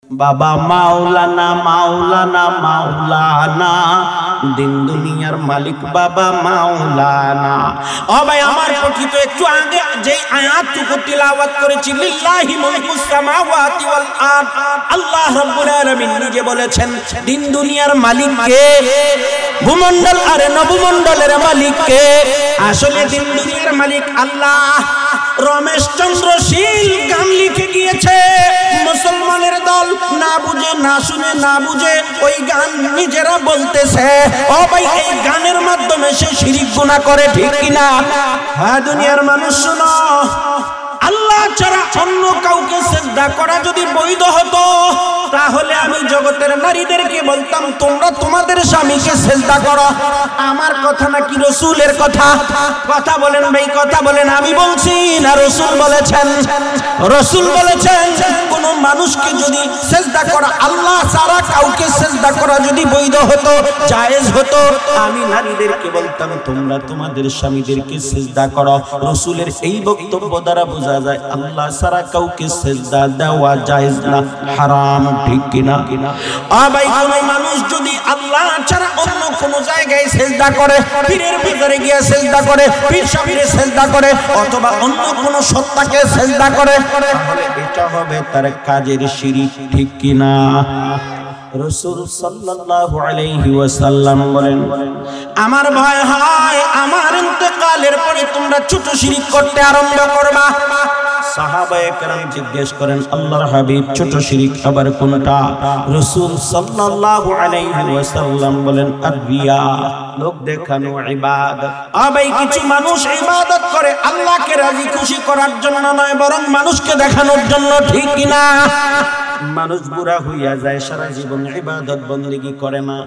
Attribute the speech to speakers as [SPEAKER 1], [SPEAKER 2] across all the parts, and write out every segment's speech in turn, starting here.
[SPEAKER 1] বাবা মাওলানা মাওলানা মাওলানা, দিন দুনিয়ার মালিক বাবা মাওলানা। ও ভাই আমার পঠিত একটু আগে যে আয়াতটুকু তিলাওয়াত করেছি, লিল্লাহি মুলকুস সামাওয়াতি ওয়াল আরদ, আল্লাহ রাব্বুল আলামিন নিজে বলেছেন দিন দুনিয়ার মালিক কে, ভূমণ্ডল আর নবমণ্ডলের মালিক কে? আসলে দিন দুনিয়ার মালিক আল্লাহ। রমেশ চন্দ্র শীল গান লিখে গিয়েছে, মুসলমানের দল না বুঝে না শুনে না বুঝে ওই গান নিজেরা বলতেছে। ও ভাই এই গানের মাধ্যমে সে শিরিক গুনাহ করে, ঠিক কিনা? হ্যাঁ দুনিয়ার মানুষ শোনো, আল্লাহ ছাড়া অন্য কাউকে সিজদা করা যদি বৈধ হতো, তাহলে আমি জগতের নারীদেরকে বলতাম তোমরা তোমাদের স্বামীকে সিজদা করো। আমার কথা নাকি রাসূলের কথা? কথা বলেন ভাই, কথা বলেন। আমি বলছি না রাসূল বলেছেন? রাসূল বলেছেন কোন মানুষকে যদি সিজদা করা, আল্লাহ ছাড়া কাউকে সিজদা করা যদি বৈধ হতো, জায়েজ হতো, আমি নারীদেরকে বলতাম তোমরা তোমাদের স্বামীদেরকে সিজদা করো। রাসূলের এই বক্তব্য দ্বারা বোঝা যায় আল্লাহ ছাড়া কাউকে সিজদা দেওয়া জায়েজ না, হারাম, ঠিক কিনা? ভাই কোন মানুষ যদি আল্লাহ ছাড়া অন্য কোন জায়গায় সিজদা করে, পীরের ভিতরে গিয়ে সিজদা করে, পীর সাহেবের সিজদা করে, অথবা অন্য কোন সত্তাকে সিজদা করে, তাহলে এটা হবে তার কাজের শিরিক, ঠিক কিনা? রাসূল সাল্লাল্লাহু আলাইহি ওয়াসাল্লাম বলেন, আমার ভয় হয় আমার ইন্তেকালের পরে তোমরা ছোট শিরিক করতে আরম্ভ করবা। সাহাবায়ে কেরাম জিজ্ঞেস করেন আল্লাহর হাবিব ছোট শিরিক আবার কোনটা? রাসূল সাল্লাল্লাহু আলাইহি ওয়াসাল্লাম বলেন আর-রিয়া, লোক দেখানো ইবাদত। ভাই কিছু মানুষ ইবাদত করে আল্লাহকে রাজি খুশি করার জন্য নয়, বরং মানুষকে দেখানোর জন্য, ঠিক কিনা? মানুষ বুড়া হইয়া যায়, সারা জীবন ইবাদত বন্দেগী করে না।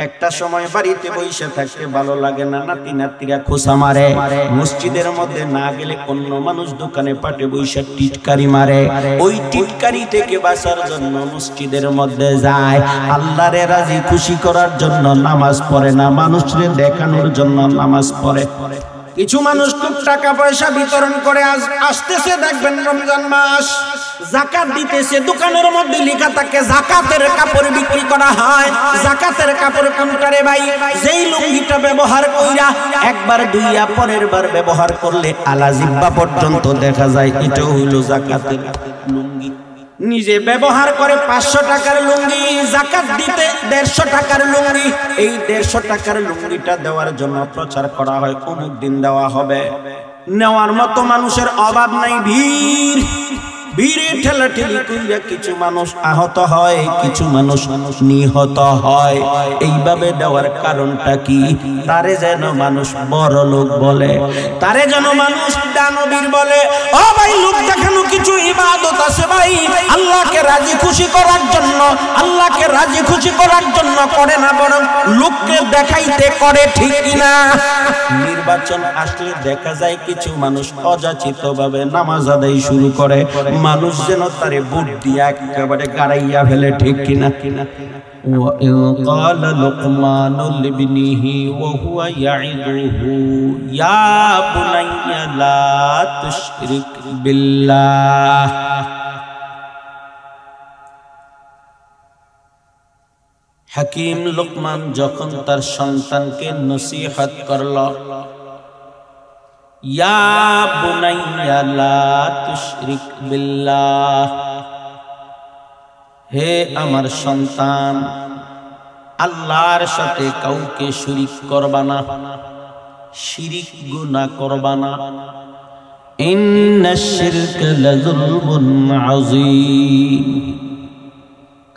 [SPEAKER 1] একটা সময় বাড়িতে বসে থাকতে ভালো লাগে না, নাতি নাতিরা খোঁচা মারে, মসজিদের মধ্যে না গেলে অন্য মানুষ দোকানে পাটে বসে টিটকারি মারে, ওই টিটকারি থেকে বাঁচার জন্য মসজিদের মধ্যে যায়। আল্লাহরে রাজি খুশি করার জন্য নামাজ পড়ে না, মানুষকে দেখানোর জন্য নামাজ পড়ে। কিছু মানুষ খুব টাকা পয়সা বিতরণ করে, আসতেছে দেখবেন রমজান মাস, যাকাত দিতেছে, দোকানের মধ্যে লেখা থাকে যাকাতের কাপড় বিক্রি করা হয়। যাকাতের কাপড় কোনটা রে ভাই? যেই লুঙ্গিটা ব্যবহার কইরা একবার দুইয়া পরের বার ব্যবহার করলে আলা জিহ্বা পর্যন্ত দেখা যায়, এটা হইল যাকাতের লুঙ্গি। নিজে ব্যবহার করে 500 টাকার লুঙ্গি, যাকাত দিতে 150 টাকার লুঙ্গি। এই 150 টাকার লুঙ্গিটা দেওয়ার জন্য প্রচার করা হয় অমুক দিন দেওয়া হবে। নেওয়ার মতো মানুষের অভাব নাই, ভিড় ভিড়ে ঠেলাঠেলি কইরা কিছু মানুষ আহত হয়, কিছু মানুষ নিহত হয়। এইভাবে দেওয়ার কারণটা কি? তারে যেন মানুষ বড় লোক বলে, তারে যেন মানুষ দানবীর বলে। ও ভাই লোক দেখানো কিছু ইবাদত আছে ভাই, আল্লাহকে রাজি খুশি করার জন্য, আল্লাহকে রাজি খুশি করার জন্য করে না, বরং লোককে দেখাইতে করে, ঠিক কিনা? নির্বাচন আসলে দেখা যায় কিছু মানুষ অযাচিত ভাবে নামাজ আদায় শুরু করে, মানুষ যেন তারে ভোট দিয়া একেবারে গাড়াইয়া ফেলে, ঠিক কিনা? وَإِذْ قَالَ لُقْمَانُ لِابْنِهِ وَهُوَ يَعِظُهُ يَا بُنَيَّ لَا تُشْرِكْ بِاللَّهِ। হাকিম লুকমান যখন তার সন্তানকে নসিহত করল, ইয়া বুনাইয়া লা তুশরিক বিল্লাহ, হে আমার সন্তান আল্লাহর সাথে কাউকে শরীক করবা না, শিরিক গুনাহ করবা না। ইন্নাশ শিরকা লাযুলমুন আযীম,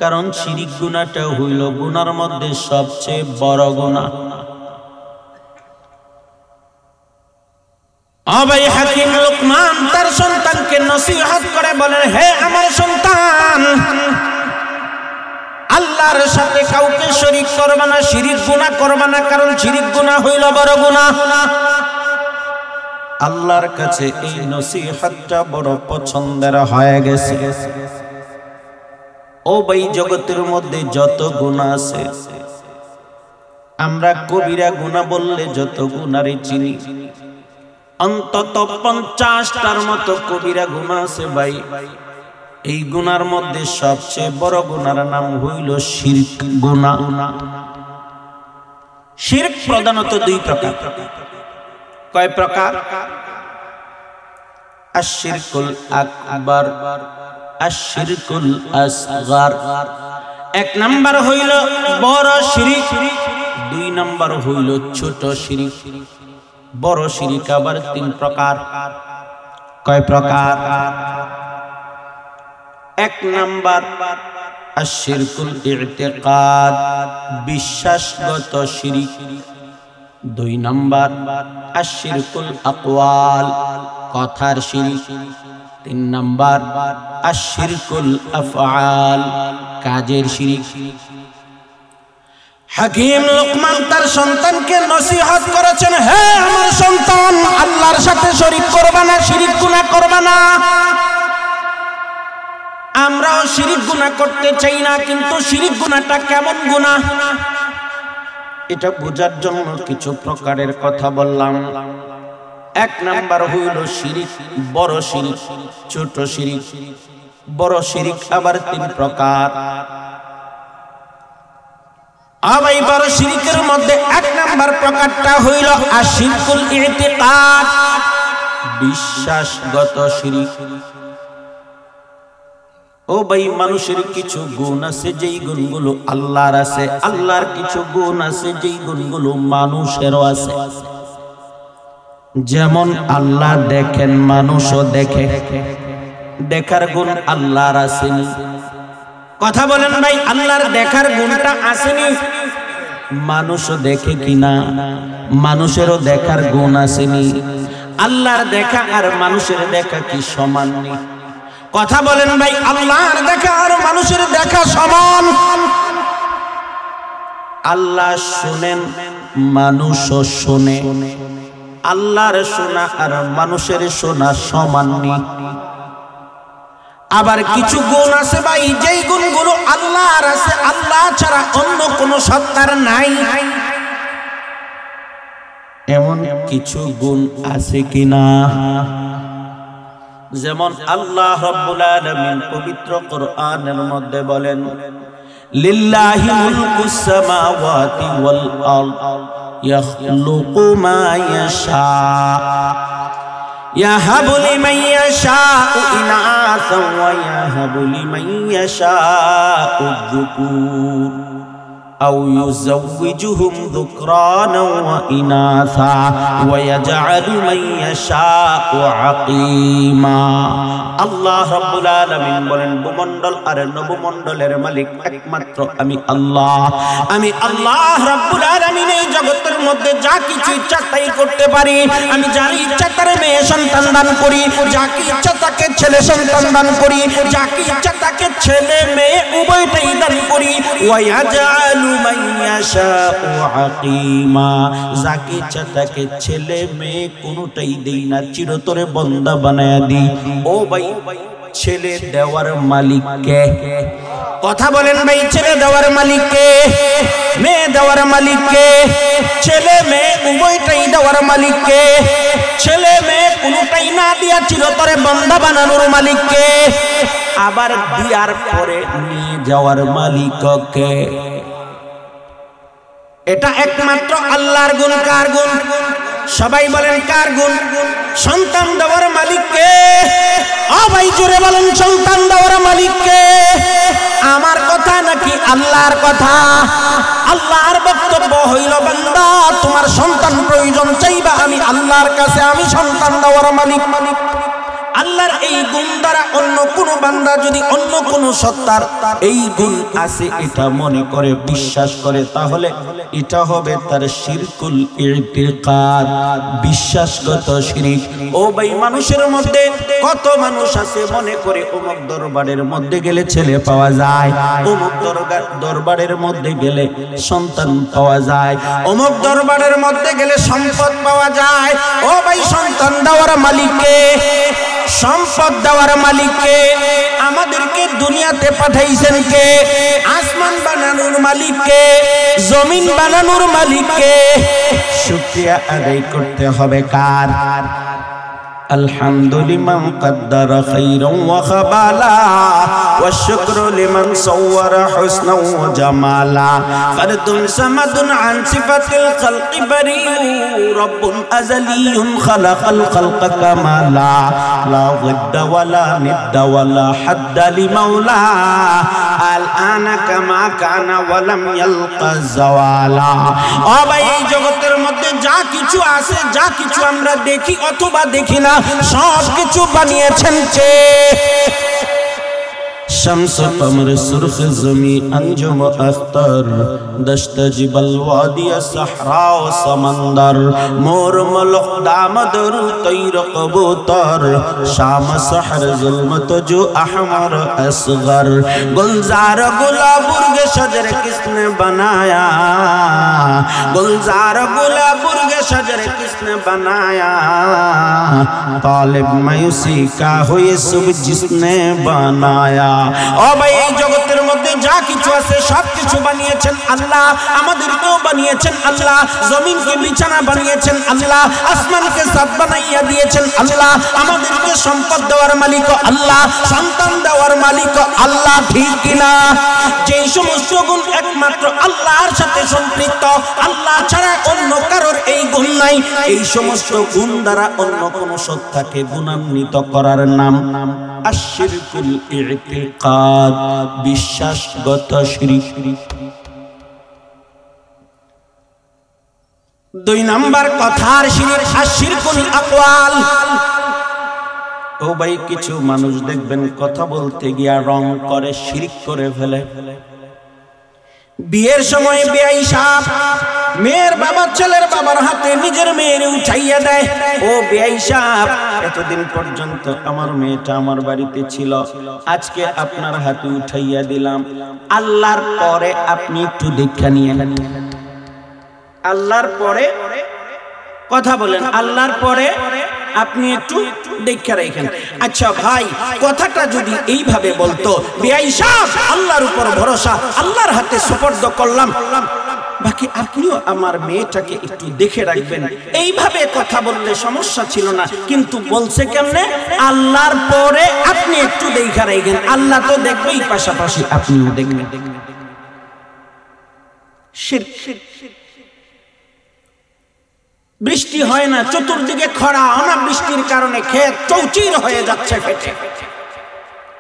[SPEAKER 1] কারণ শিরিক গুনাহটা হইল গুনার মধ্যে সবচেয়ে বড় গুনাহ। ভাই হাকিম লুকমান তার সন্তানকে নসিহত করে বলেন, হে আমার সন্তান আল্লাহর সাথে কাউকে শরীক করবা না, শিরিক গুনাহ করবা না, কারণ শিরিক গুনাহ হইল বড় গুনাহ। আল্লাহর কাছে এই নসিহতটা বড় পছন্দের হয়ে গেছে। ও ভাই জগতের মধ্যে যত গুনাহ আছে, আমরা কবিরা গুনাহ বললে যত গুনাহই চিনি, অন্তত 50টার মতো কবিরা গুনাহ আছে ভাই। এই গুনার মধ্যে সবচেয়ে বড় গুনার নাম হইল শিরক গুনাহ। শিরক প্রধানত দুই প্রকার। কয় প্রকার? আশ-শিরকুল আকবার, আশ-শিরকুল আসগার। এক নাম্বার হইল বড় শিরক, দুই নাম্বার হইল ছোট শিরক। বড় শিরক আবার তিন প্রকার। কয় প্রকার? এক নাম্বার আশ-শিরকুল ইতিকাদ, বিশ্বাসগত শিরক। দুই নাম্বার আশ-শিরকুল আকওয়াল, কথার শিরক। তিন নাম্বার আশ-শিরকুল আফআল, কাজের শিরক। হাকিম লুকমান তার সন্তানকে নসিহত করেছেন, হে আমার সন্তান, আল্লাহর সাথে শরীক করবা না, শিরক গুনাহ করবা না। আমরাও শিরক গুনাহ করতে চাই না, কিন্তু শিরক গুনাহটা কেমন গুনাহ এটা বোঝার জন্য কিছু প্রকারের কথা বললাম। এক নাম্বার হইল শিরক বড় শিরক, ছোট শিরক। বড় শিরক আবার তিন প্রকার। আবার এই বড় শিরকের মধ্যে এক নাম্বার প্রকারটা হইল আশ-শিরকুল ইতিকাদ, বিশ্বাসগত শিরক। ও ভাই, মানুষের কিছু গুণ আছে যেই গুণগুলো আল্লাহর আছে, আল্লাহর কিছু গুণ আছে যেই গুণগুলো মানুষেরও আছে। যেমন আল্লাহ দেখেন, মানুষও দেখে, দেখার গুণ আল্লাহর আসেনি। কথা বলেন ভাই, আল্লাহর দেখার গুণটা আসেনি? মানুষও দেখে কিনা? মানুষেরও দেখার গুণ আসেনি। আল্লাহর দেখা আর মানুষের দেখা কি সমান নেই? কথা বলেন ভাই, আল্লাহর দেখা আর মানুষের দেখা সমান? আল্লাহ শুনেন, মানুষও শুনে। আল্লাহর শোনা আর মানুষের শোনা সমান নেই। আবার কিছু গুণ আছে ভাই, যেই গুণগুলো আল্লাহর আছে, আল্লাহ ছাড়া অন্য কোন সত্তার নাই। এমন কিছু গুণ আছে কিনা? যেমন আল্লাহ রাব্বুল আলামিন পবিত্র কোরআনের মধ্যে বলেন, লিল্লাহি মুলকুস সামাওয়াতি ওয়াল আরদ ইয়াখলুকু মা ইয়াশা ইয়াহাবু লিমান ইয়াশাউ ইনাসা ওয়া ইয়াহাবু লিমান ইয়াশাউ যুকুর আও ইউযাওয়িজুহুম যুকরানা ওয়া ইনাসা ওয়া ইয়াজআলু মান ইয়াশাউ আকীমা। আল্লাহ রাব্বুল আলামিন বলেন, ভূমণ্ডল আর নবমণ্ডলের মালিক একমাত্র আমি আল্লাহ। আমি আল্লাহ রাব্বুল আলামিন এই জগতের মধ্যে যা কিছু ইচ্ছা তাই করতে পারি। আমি যার ইচ্ছা তার মেয়ে সন্তান দান করি, যাকে ইচ্ছা তাকে ছেলে সন্তান দান করি, যাকে ইচ্ছা তাকে ছেলে মেয়ে উভয়টাই দান করি। ওয়া ইয়াজআলু মান ইয়াশাউ আকীমা, যাকে ইচ্ছা তাকে ছেলে মেয়ে কোনোটাই দেই না, চিরতরে বান্দা বানায়া দিই। ও ভাই, ছেলে দেওয়ার মালিক কে? কথা বলেন ভাই, ছেলে দেওয়ার মালিক কে? মেয়ে দেওয়ার মালিক কে? ছেলে মেয়ে উভয়টাই দেওয়ার মালিক কে? ছেলে মেয়ে কোনোটাই না দিয়া চিরতরে বান্দা বানানোর মালিক কে? আবার বিয়ার পরে নিয়ে যাওয়ার মালিক কে? এটা একমাত্র আল্লাহর গুণ। কার গুণ? সবাই বলেন কার গুণ? সন্তান দেওয়ার মালিক কে? ও ভাই জোরে বলেন, সন্তান দেওয়ার মালিক কে? আমার কথা নাকি আল্লাহর কথা? আল্লাহর বক্তব্য হইল, বান্দা তোমার সন্তান প্রয়োজন চাইবা আমি আল্লাহর কাছে, আমি সন্তান দেওয়ার মালিক। আল্লাহর এই গুণ দ্বারা অন্য কোন বান্দা যদি অন্য কোন সত্তার এই গুণ আছে এটা মনে করে বিশ্বাস করে, তাহলে এটা হবে তার শিরকুল ইতিকাদ, বিশ্বাসগত শিরক। ও ভাই, মানুষের মধ্যে কত মানুষ আছে মনে করে অমুক দরবারের মধ্যে গেলে ছেলে পাওয়া যায়, অমুক দরবারের মধ্যে গেলে সন্তান পাওয়া যায়, অমুক দরবারের মধ্যে গেলে সম্পদ পাওয়া যায়। ও ভাই, সন্তান দেওয়ার মালিক কে? সম্পদ দেওয়ার মালিক কে? আমাদেরকে দুনিয়াতে পাঠাইছেন কে? আসমান বানানোর মালিক কে? জমিন বানানোর মালিক কে? শুকরিয়া আদায় করতে হবে কার? الحمد لمن قدر خيرا وخبالا والشكر لمن صور حسنا وجمالا فرد صمد عن صفة الخلق بريء رب أزلي خلق الخلق كمالا لا ضد ولا ند ولا حد لمولا الآن كما كان ولم يلقى الزوالا أبا এই জগতের মধ্যে যা কিছু আছে যা কিছু আমরা দেখি অথবা দেখি না সব কিছু বানিয়েছেন কে शम्स कमर सुर्ख ज़मी अंजुम अख्तर दश्त जिबल वादी सहरा समंदर मोर मलक दामदर तैर कबूतर शाम सहर जुल्मत जो अहमर असगर गुलजार गुलाबुर्ग शजर किसने बनाया गुलजार गुलाबुर्ग शजर किसने बनाया तालिब मायूसी का हो ये सब जिसने बनाया ও ভাই এই জগতের মধ্যে যা কিছু আছে সব কিছু বানিয়েছেন আল্লাহ আমাদেরকেও বানিয়েছেন আল্লাহ জমিনকে বিছানা বানিয়েছেন আল্লাহ আসমানকে ছাদ বানাইয়া দিয়েছেন আল্লাহ আমাদেরকে সম্পদ দেওয়ার মালিক আল্লাহ সন্তান দেওয়ার মালিক আল্লাহ ঠিক কি না যেই সমস্ত গুণ একমাত্র আল্লাহর সাথে সম্পৃক্ত আল্লাহ ছাড়া অন্য কারোর এই গুণ নাই এই সমস্ত গুণ দ্বারা অন্য কোন সত্তাকে গুণান্বিত করার নাম আশরিকুল ইতিকাদ বিশ্বাসগত শিরক দুই নাম্বার কথার শিরক আশরিকুল আকওয়াল ও ভাই কিছু মানুষ দেখবেন কথা বলতে গিয়া রং করে শিরক করে ফেলে বিয়ের সময় বেয়াই সাহেব মেয়ের বাবা ছেলের বাবার হাতে নিজের মেয়ের উঠাইয়া দেয় ও বেয়াই সাহেব এতদিন পর্যন্ত আমার মেয়েটা আমার বাড়িতে ছিল আজকে আপনার হাতে উঠাইয়া দিলাম আল্লাহর পরে আপনি একটু দেখা নিয়ে আল্লাহর পরে কথা বলেন আল্লাহর পরে আপনি একটু দেখা রাখেন আচ্ছা ভাই কথাটা যদি এইভাবে বলতো বেয়াই সাহেব আল্লাহর উপর ভরসা আল্লাহর হাতে সুপর্দ করলাম বাকি আপনিও আমার মেয়েটাকে একটু দেখে রাখবেন এইভাবে কথা বললে সমস্যা ছিল না কিন্তু বলছে কেমনে আল্লাহর পরে আপনি একটু দেখা রাখেন আল্লাহ তো দেখবেই পাশাপাশি আপনিও দেখবেন শিরক বৃষ্টি হয় না চতুর্দিকে খরা অনাবৃষ্টির কারণে ক্ষেত চৌচির হয়ে যাচ্ছে ফেটে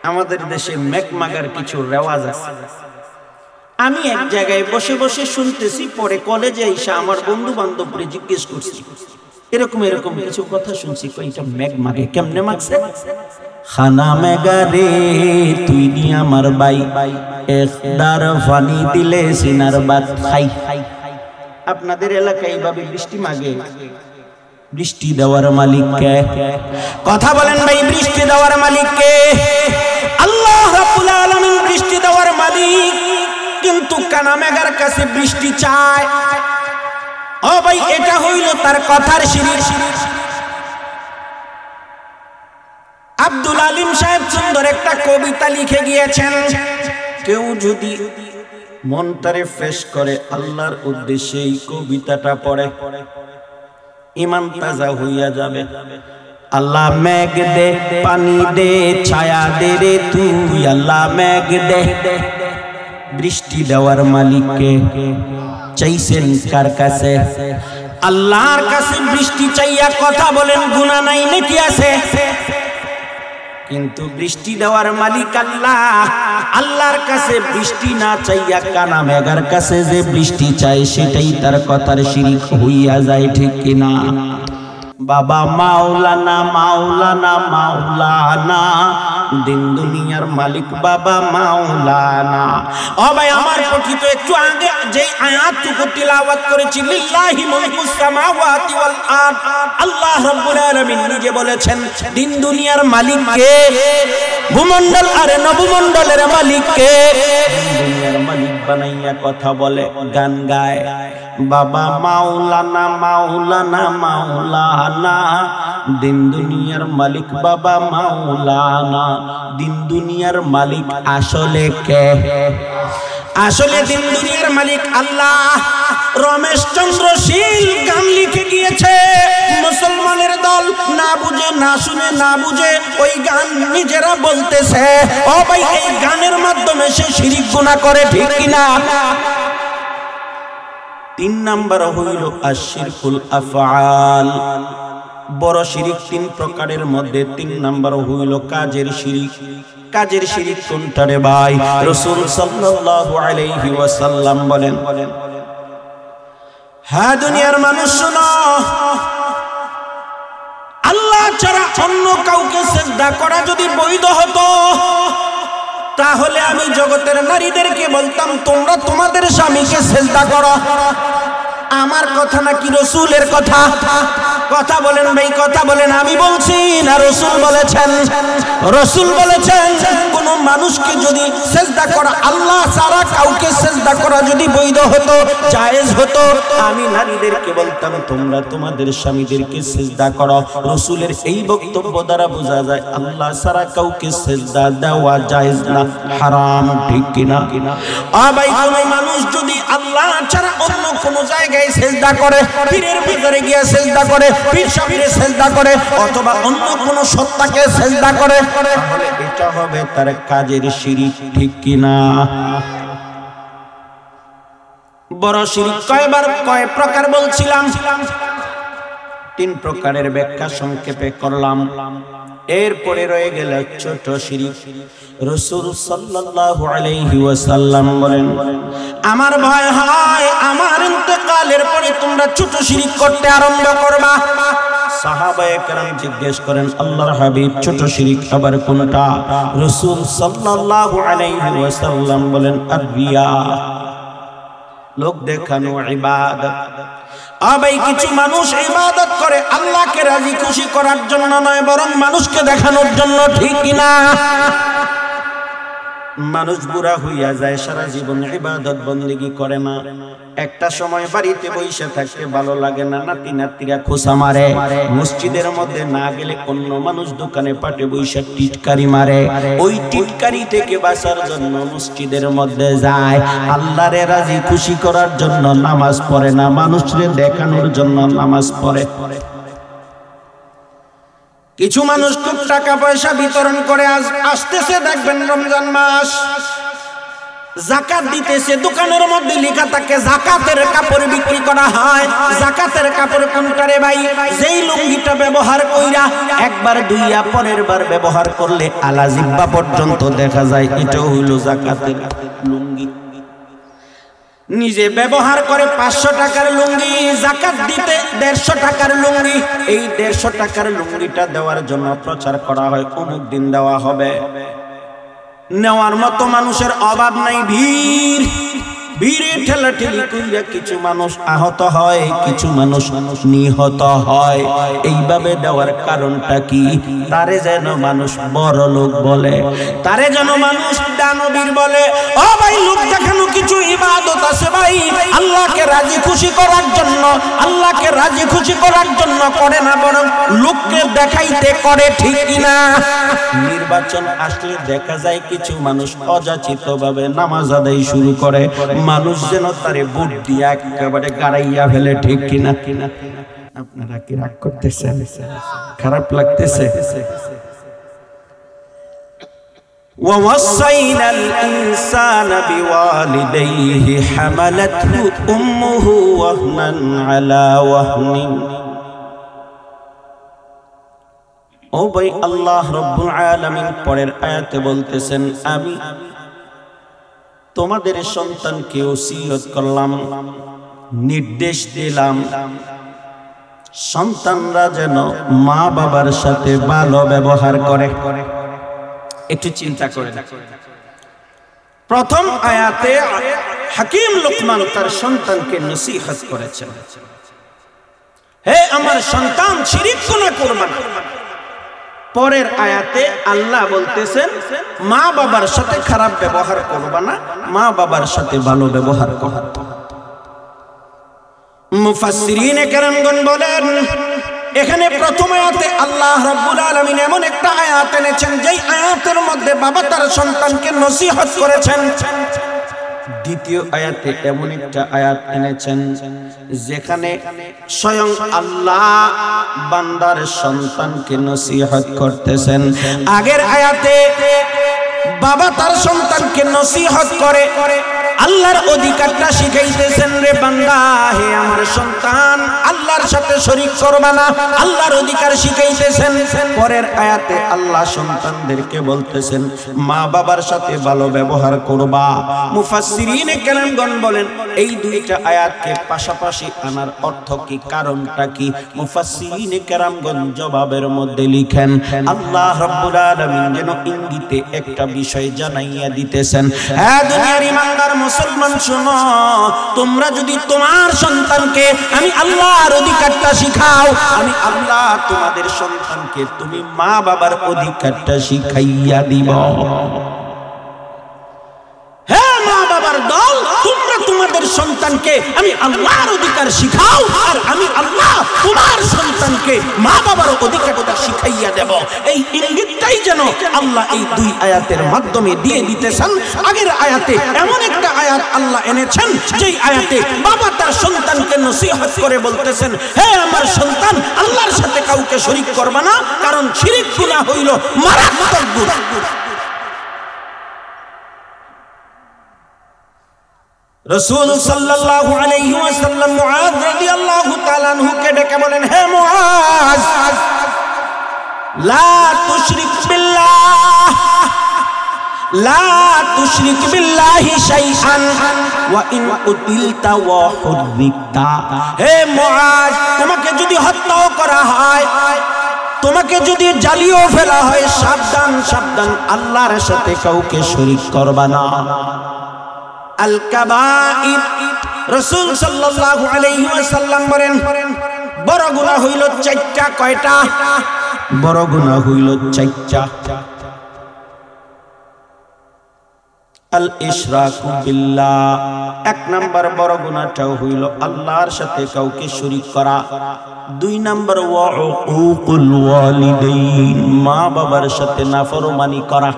[SPEAKER 1] আমাদের দেশে মেঘমাগার কিছু রেওয়াজ আছে আমি এক জায়গায় বসে বসে শুনতেছি পরে কলেজে এসে আমার বন্ধু বান্ধবরে জিজ্ঞেস করছি এরকম এরকম কিছু কথা শুনছি কইটা মেঘমাগে কেমনে মাগছে খানা মেগারে তুই নি আমার বাই একদার পানি দিলে সিনার বাত খাই আপনাদের এলাকায় এইভাবে বৃষ্টি মাগে বৃষ্টি দেওয়ার মালিক কে কথা বলেন ভাই বৃষ্টি দেওয়ার মালিক কে আল্লাহ রাব্বুল আলামিন বৃষ্টি দেওয়ার মালিক কিন্তু কানা মেঘার কাছে বৃষ্টি চায় ও ভাই এটা হইল তার কথার শিরক আব্দুল আলিম সাহেব সুন্দর একটা কবিতা লিখে গিয়েছেন কেউ যদি মনটারে ফ্রেশ করে আল্লাহর উদ্দেশ্যে এই কবিতাটা পড়ে ঈমান তাজা হইয়া যাবে আল্লাহ মেঘ দে পানি দে ছায়া দে রে তুই আল্লাহ মেঘ দে বৃষ্টি দেওয়ার মালিককে চাইছেন কার কাছে আল্লাহর কাছে বৃষ্টি চাইয়া কথা বলেন গুনাহ নাই নাকি আছে কিন্তু বৃষ্টি দেওয়ার মালিক আল্লাহ আল্লাহর কাছে বৃষ্টি না চাইয়া কানা মেঘার কাছে যে বৃষ্টি চাই সেটাই তার কথার শিরক হইয়া যায় ঠিক কিনা বাবা মাওলানা মাওলানা মাওলানা দিন দুনিয়ার মালিক বাবা মাওলানা ও ভাই আমার পঠিত একটু আগে যে আয়াতটুকু তিলাওয়াত করেছি লিল্লাহি মুলকুস সামাওয়াতি ওয়াল আরদ আল্লাহ রাব্বুল আলামিন নিজে বলেছেন দিন দুনিয়ার মালিক কে ভূমণ্ডল আর নবমণ্ডলের মালিক কে দুনিয়ার মালিক বানাইয়া কথা বলে গান গায় বাবা মাওলানা মাওলানা মাওলানা দিন দুনিয়ার মালিক বাবা মাওলানা দিন দুনিয়ার মালিক আসলে কে আসলে দিন দুনিয়ার মালিক আল্লাহ। রমেশ চন্দ্র শীল গান লিখে গিয়েছে, মুসলমানের দল না বুঝে না শুনে না বুঝে ওই গান নিজেরা বলতেছে। ও ভাই, এই গানের মাধ্যমে সে শিরিক গুনাহ করে, ঠিক কিনা? 3 নাম্বার হইল আশিরকুল আফআল। বড় শিরিক 3 প্রকারের মধ্যে 3 নাম্বার হইল কাজের শিরিক। কাজের শিরিক কোনটা রে ভাই? রাসূল সাল্লাল্লাহু আলাইহি ওয়াসাল্লাম বলেন, হ্যাঁ দুনিয়ার মানুষ শোনো, আল্লাহ ছাড়া অন্য কাউকে সিজদা করা যদি বৈধ হতো, তাহলে আমি জগতের নারীদেরকে বলতাম তোমরা তোমাদের স্বামীকে সিজদা করো। আমার কথা নাকি রাসূলের কথা? কথা বলেন ভাই, কথা বলেন। আমি বলছি না রাসূল বলেছেন? রাসূল বলেছেন কোন মানুষকে যদি সিজদা করা, আল্লাহ ছাড়া কাউকে সিজদা করা যদি বৈধ হতো, জায়েজ হতো, আমি নারীদেরকে বলতাম তোমরা তোমাদের স্বামীদেরকে সিজদা করো। রাসূলের এই বক্তব্য দ্বারা বোঝা যায় আল্লাহ ছাড়া কাউকে সিজদা দেওয়া জায়েজ না, হারাম, ঠিক কিনা? ভাই, কোন মানুষ যদি আল্লাহ ছাড়া অন্য কোন জায়গায় সিজদা করে, পীরের ভিতরে গিয়ে সিজদা করে, পীর সাহেবের সিজদা করে, অথবা অন্য কোন সত্তাকে সিজদা করে, তাহলে এটা হবে তার কাজের শিরিক, ঠিক কিনা? বড় শিরিক কয় প্রকার বলছিলাম? 3 প্রকারের ব্যাখ্যা সংক্ষেপে করলাম। এরপরে রয়ে গেল ছোট শিরিক। রাসূল সাল্লাল্লাহু আলাইহি ওয়াসাল্লাম বলেন, আমার ভয় হয় আমার ইন্তেকালের পরে তোমরা ছোট শিরিক করতে আরম্ভ করবা। সাহাবায়ে কেরাম জিজ্ঞেস করেন, আল্লাহর হাবিব ছোট শিরিক আবার কোনটা? রাসূল সাল্লাল্লাহু আলাইহি ওয়াসাল্লাম বলেন, আর-রিয়া, লোক দেখানো ইবাদত। ভাই, কিছু মানুষ ইবাদত করে আল্লাহকে রাজি খুশি করার জন্য নয়, বরং মানুষকে দেখানোর জন্য, ঠিক কিনা? মানুষ বুড়া হইয়া যায়, সারা জীবন ইবাদত বন্দেগী করে না। একটা সময় বাড়িতে বসে থাকতে ভালো লাগে না, নাতি নাতিরা খোঁচা মারে। মসজিদের মধ্যে না গেলে অন্য মানুষ দোকানে পাটে বসে টিটকারি মারে। ওই টিটকারি থেকে বাঁচার জন্য মসজিদের মধ্যে যায়। আল্লাহরে রাজি খুশি করার জন্য নামাজ পড়ে না, মানুষকে দেখানোর জন্য নামাজ পড়ে। কিছু মানুষ খুব টাকা পয়সা বিতরণ করে, আসতেছে দেখবেন রমজান মাস, যাকাত দিতেছে, দোকানের মধ্যে লেখা থাকে যাকাতের কাপড় বিক্রি করা হয়। যাকাতের কাপড় কোনটা রে ভাই? যেই লুঙ্গিটা ব্যবহার কইরা একবার দুইয়া পরের বার ব্যবহার করলে আলা জিব্বা পর্যন্ত দেখা যায়, এটা হইল যাকাতের লুঙ্গি। নিজে ব্যবহার করে 500 টাকার লুঙ্গি, যাকাত দিতে 150 টাকার লুঙ্গি। এই 150 টাকার লুঙ্গিটা দেওয়ার জন্য প্রচার করা হয় অমুক দিন দেওয়া হবে। নেওয়ার মতো মানুষের অভাব নাই, ভিড়, ভিড়ে ঠেলাঠেলি কইরা কিছু মানুষ আহত হয়, কিছু মানুষ নিহত হয়। এইভাবে দেওয়ার কারণটা কি? তারে যেন মানুষ বড় লোক বলে, তারে যেন মানুষ দানবীর বলে। ও ভাই, লোক দেখানো কিছু ইবাদত আছে ভাই, আল্লাহকে রাজি খুশি করার জন্য, আল্লাহকে রাজি খুশি করার জন্য করে না, বরং লোককে দেখাইতে করে, ঠিক কিনা? নির্বাচন আসলে দেখা যায় কিছু মানুষ অযাচিত ভাবে নামাজ আদায় শুরু করে, মানুষ যেন তারে ভোট দিয়ে একেবারে গাড়াইয়া ফেলে, ঠিক কিনা? আপনারা কি রাগ করতেছেন? খারাপ লাগতেছে? ووصينا الإنسان بوالديه حملته أمه وهنا على وهن। ও ভাই, আল্লাহ রব্বুল আলামিন পরের আয়াতে বলতেছেন, আমি তোমাদের সন্তানকে ওসিয়ত করলাম, নির্দেশ দিলাম, সন্তানরা যেন মা বাবার সাথে ভালো ব্যবহার করে। একটু চিন্তা করে দেখুন, প্রথম আয়াতে হাকিম লোকমান তার সন্তানকে নসিহত করেছেন, হে আমার সন্তান, শিরক গুনাহ করবে না। পরের আয়াতে আল্লাহ বলতেছেন, মা বাবার সাথে খারাপ ব্যবহার করবে না, মা বাবার সাথে ভালো ব্যবহার করো। মুফাসসিরিনে কেরামগণ বলেন, এখানে প্রথম আয়াতে আল্লাহ রাব্বুল আলামিন এমন একটা আয়াত এনেছেন যেই আয়াতের মধ্যে বাবা তার সন্তানকে নসিহত করেছেন। দ্বিতীয় আয়াতে এমন একটা আয়াত এনেছেন যেখানে স্বয়ং আল্লাহ বান্দার সন্তানকে নসিহত করতেছেন। আগের আয়াতে বাবা তার সন্তানকে নসিহত করে আল্লাহর অধিকারটা শিখাইতেছেন, রে বান্দা হে আমার সন্তান আল্লাহর সাথে শরীক করবা না, আল্লাহর অধিকার শিখাইতেছেন। পরের আয়াতে আল্লাহ সন্তানদেরকে বলতেছেন মা বাবার সাথে ভালো ব্যবহার করবা। মুফাসসিরিনে কেরামগণ বলেন এই দুইটা আয়াতকে পাশাপাশি আনার অর্থ কি, কারণটা কি? মুফাসসিরিনে কেরামগণ জবাবের মধ্যে লিখেন আল্লাহ রাব্বুল আলামিন যেন ইঙ্গিতে একটা বিষয় জানাইয়া দিতেছেন, হ্যাঁ দুনিয়ার ইমানদার মুসলমান শোনো, তোমরা যদি তোমার সন্তানকে আমি আল্লাহর অধিকারটা শিখাও, আমি আল্লাহ তোমাদের সন্তানকে তুমি মা বাবার অধিকারটা শিখাইয়া দিব। হ্যাঁ মা বাবার দল, তোমরা তোমাদের সন্তানকে আমি আল্লাহর অধিকার শিখাও, আর আমি আল্লাহ তোমার সন্তানকে মা বাবার অধিকারটা শিখাইয়া দেব। এই ইঙ্গিতটাই যেন আল্লাহ এই দুই আয়াতের মাধ্যমে দিয়ে দিতেছেন। আগের আয়াতে এমন একটা আয়াত আল্লাহ এনেছেন যেই আয়াতে বাবা তার সন্তানকে নসিহত করে বলতেছেন, হে আমার সন্তান আল্লাহর সাথে কাউকে শরীক করবা না, কারণ শিরক গুনাহ হইল মারাত্মক গুনাহ। রাসূল সাল্লাল্লাহু আলাইহি ওয়াসাল্লাম মুআয রাদিয়াল্লাহু তাআলা আনহুকে ডেকে বলেন, হে মুআয লা তুশরিক বিল্লাহ, লা তুশরিক বিল্লাহি শাইআন ওয়া ইন কুতিলতা ওয়া হুযিবতা। হে মুআয তোমাকে যদি হত্যাও করা হয়, তোমাকে যদি জ্বালিয়েও ফেলা হয়, সাবধান সাবধান আল্লাহর সাথে কাউকে শরীক করবা না। আল কাবাইর, রাসূল সাল্লাল্লাহু আলাইহি ওয়াসাল্লাম বলেন বড় গুনাহ হইল চারটা। কয়টা? বড় গুনাহ হইল চারটা। আল ইশরাকু বিল্লাহ, এক নাম্বার বড় গুনাহটা হইল আল্লাহর সাথে কাউকে শরীক করা। দুই নাম্বার ওয়া উকুল ওয়ালিদাইন, মা বাবার সাথে নাফরমানি করা।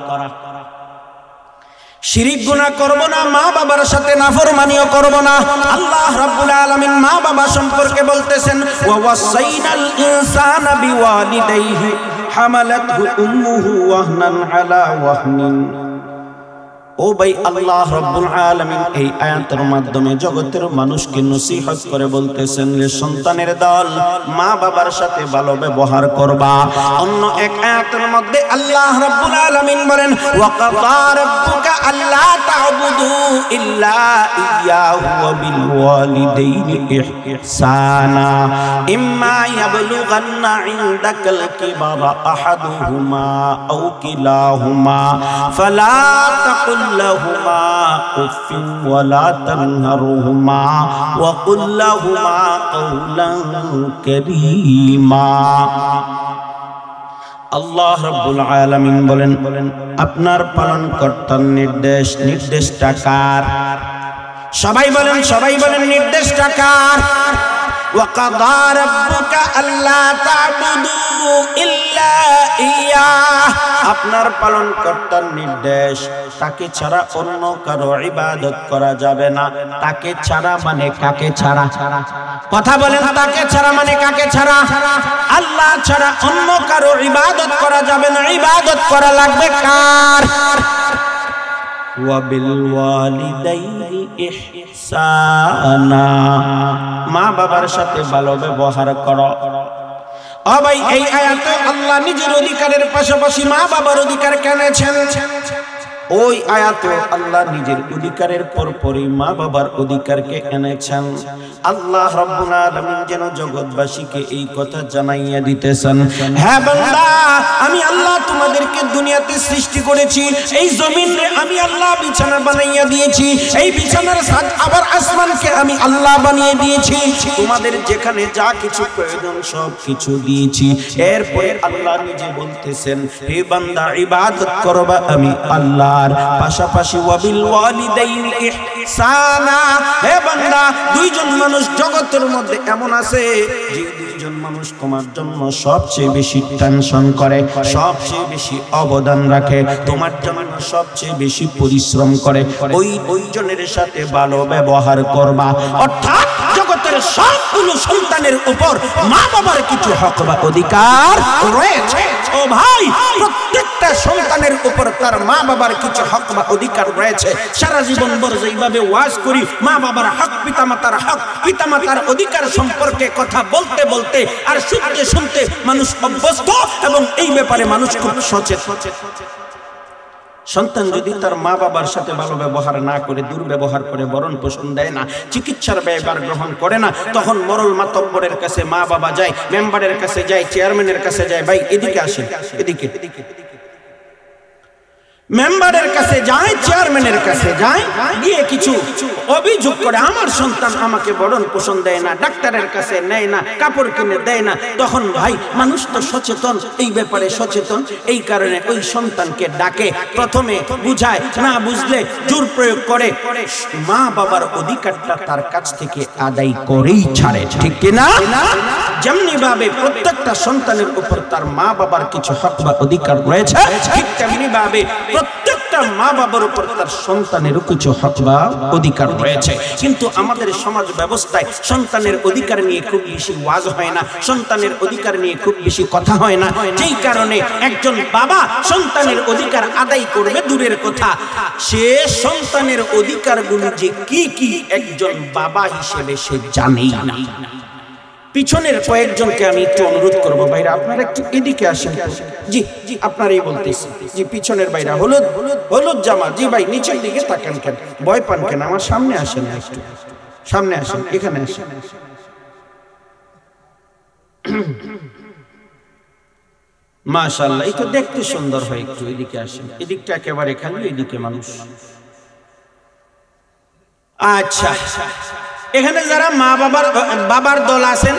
[SPEAKER 1] শিরিক গুনাহ করব না, মা বাবার সাথে নাফরমানিও করব না। আল্লাহ রাব্বুল আলামিন মা বাবা সম্পর্কে বলতেছেন ওয়া ওয়াসাইনাল ইনসানা বিওয়ালিদাইহি হামালাতহু উম্মুহু ওয়াহনান আলা ওয়াহনিন। ও ভাই, আল্লাহ রাব্বুল আলামিন এই আয়াতের মাধ্যমে জগতের মানুষকে নসিহত করে বলতেছেন, রে সন্তানের দল মা বাবার সাথে ভালো ব্যবহার করবা। অন্য এক আয়াতের মধ্যে আল্লাহ রাব্বুল আলামিন বলেন ওয়া কাযা রাব্বুকা আল্লা তা'বুদু ইল্লা ইয়্যাহু ওয়া বিল ওয়ালিদাইনি ইহসানা ইম্মা ইয়াবলুগান্না ইনদাকাল কিবারা আহাদুহুমা আও কিলাহুমা ফালা তাকুল لهما أف ولا تنهرهما وقل لهما قولا كريما। আল্লাহ রাব্বুল আলামিন বলেন আপনার পালনকর্তার নির্দেশটা কার? সবাই বলেন নির্দেশটা কার? ওয়া কাযা রাব্বুকা আল্লা তা'বুদু ইল্লা ইয়্যাহ, আপনার পালনকর্তার নির্দেশ তাকে ছাড়া অন্য কারো ইবাদত করা যাবে না। তাকে ছাড়া মানে কাকে ছাড়া? কথা বলেন, তাকে ছাড়া মানে কাকে ছাড়া? আল্লাহ ছাড়া অন্য কারো ইবাদত করা যাবে না। ইবাদত করা লাগবে কার? ওয়া বিল ওয়ালিদাইনি ইহসানা, মা বাবার সাথে ভালো ব্যবহার করো। ও ভাই, এই আয়াতে আল্লাহ নিজের অধিকারের পাশাপাশি মা বাবার অধিকার কেনেছেন। ওই আয়াতে আল্লাহ নিজের অধিকারের পরপরই মা বাবার অধিকারকে এনেছেন। আল্লাহ রাব্বুল আলামিন যেন জগৎবাসীকে এই কথা জানাইয়া দিতেছেন, হ্যাঁ বান্দা আমি আল্লাহ তোমাদেরকে দুনিয়াতে সৃষ্টি করেছি, এই জমিনে আমি আল্লাহ বিছানা বানাইয়া দিয়েছি, এই বিছানার ছাদ আবার আসমানকে আমি আল্লাহ বানিয়ে দিয়েছি, তোমাদের যেখানে যা কিছু প্রয়োজন সব কিছু দিয়েছি। এরপরে আল্লাহ নিজে বলতেছেন, হে বান্দা ইবাদত করবা আমি আল্লাহ। একবার, পাশাপাশি ওয়াবিল ওয়ালিদাইনি ইহসানা। হে বান্দা, দুইজন মানুষ জগতের মধ্যে এমন আছে যে দুইজন মানুষ তোমার জন্য সবচেয়ে বেশি টেনশন করে, সবচেয়ে বেশি অবদান রাখে, তোমার জন্য সবচেয়ে বেশি পরিশ্রম করে। ওই দুইজনের সাথে ভালো ব্যবহার করবা। অর্থাৎ জগতের সবগুলো সন্তানের উপর মা বাবার কিছু হক বা অধিকার রয়েছে। ও ভাই, প্রত্যেকটা সন্তানের উপর তার মা বাবার কিছু হক বা অধিকার রয়েছে। সারা জীবন ভর যেইভাবে ওয়াজ করি মা বাবার হক, পিতামাতার হক, পিতামাতার অধিকার সম্পর্কে কথা বলতে বলতে আর শুনতে শুনতে মানুষ অভ্যস্ত, এবং এই ব্যাপারে মানুষ খুব সচেতন। সন্তান যদি তার মা বাবার সাথে ভালো ব্যবহার না করে, দুর্ব্যবহার করে, ভরণ পোষণ দেয় না, চিকিৎসার ব্যয়ভার গ্রহণ করে না, তখন মরল মাতব্বরের কাছে মা বাবা যায়, মেম্বারের কাছে যায়, চেয়ারম্যানের কাছে যায়, ভাই এদিকে আসেন, এদিকে মেম্বারের কাছে যায়, চেয়ারম্যানের কাছে যায়, গিয়ে কিছু অভিযোগ করে আমার সন্তান আমাকে ভরণ পোষণ দেয় না, ডাক্তারের কাছে নেয় না, কাপড় কিনে দেয় না। তখন ভাই মানুষ তো সচেতন, এই ব্যাপারে সচেতন, এই কারণে ওই সন্তানকে ডাকে, প্রথমে বুঝায়, না বুঝলে জোর প্রয়োগ করে, মা বাবার অধিকারটা তার কাছ থেকে আদায় করেই ছাড়ে, ঠিক কিনা? যেমনি ভাবে প্রত্যেকটা সন্তানের উপর তার মা বাবার কিছু হক বা অধিকার রয়েছে, ঠিক তেমনি ভাবে প্রত্যেকটা মা বাবার উপর তার সন্তানেরও কিছু হক বা অধিকার রয়েছে। কিন্তু আমাদের সমাজ ব্যবস্থায় সন্তানের অধিকার নিয়ে খুব বেশি ওয়াজ হয় না, সন্তানের অধিকার নিয়ে খুব বেশি কথা হয় না। যেই কারণে একজন বাবা সন্তানের অধিকার আদায় করবে দূরের কথা, সে সন্তানের অধিকারগুলো যে কি কি একজন বাবা হিসেবে সে জানেই না। পিছনের কয়েকজনকে আমি একটু অনুরোধ করবো, ভাইরা আপনারা একটু এদিকে আসেন। জি জি, আপনারাই বলতেছি। জি, পিছনের ভাইরা, হলুদ হলুদ জামা, জি ভাই নিচের দিকে তাকান কেন, ভয় পান কেন? আমার সামনে আসেন, একটু সামনে আসেন, এখানে আসেন। মাশাআল্লাহ, এই তো দেখতে সুন্দর হয়। একটু এদিকে আসেন, এদিকটা একেবারে খালি, এদিকে মানুষ। আচ্ছা, এখানে যারা মা বাবার দল আছেন,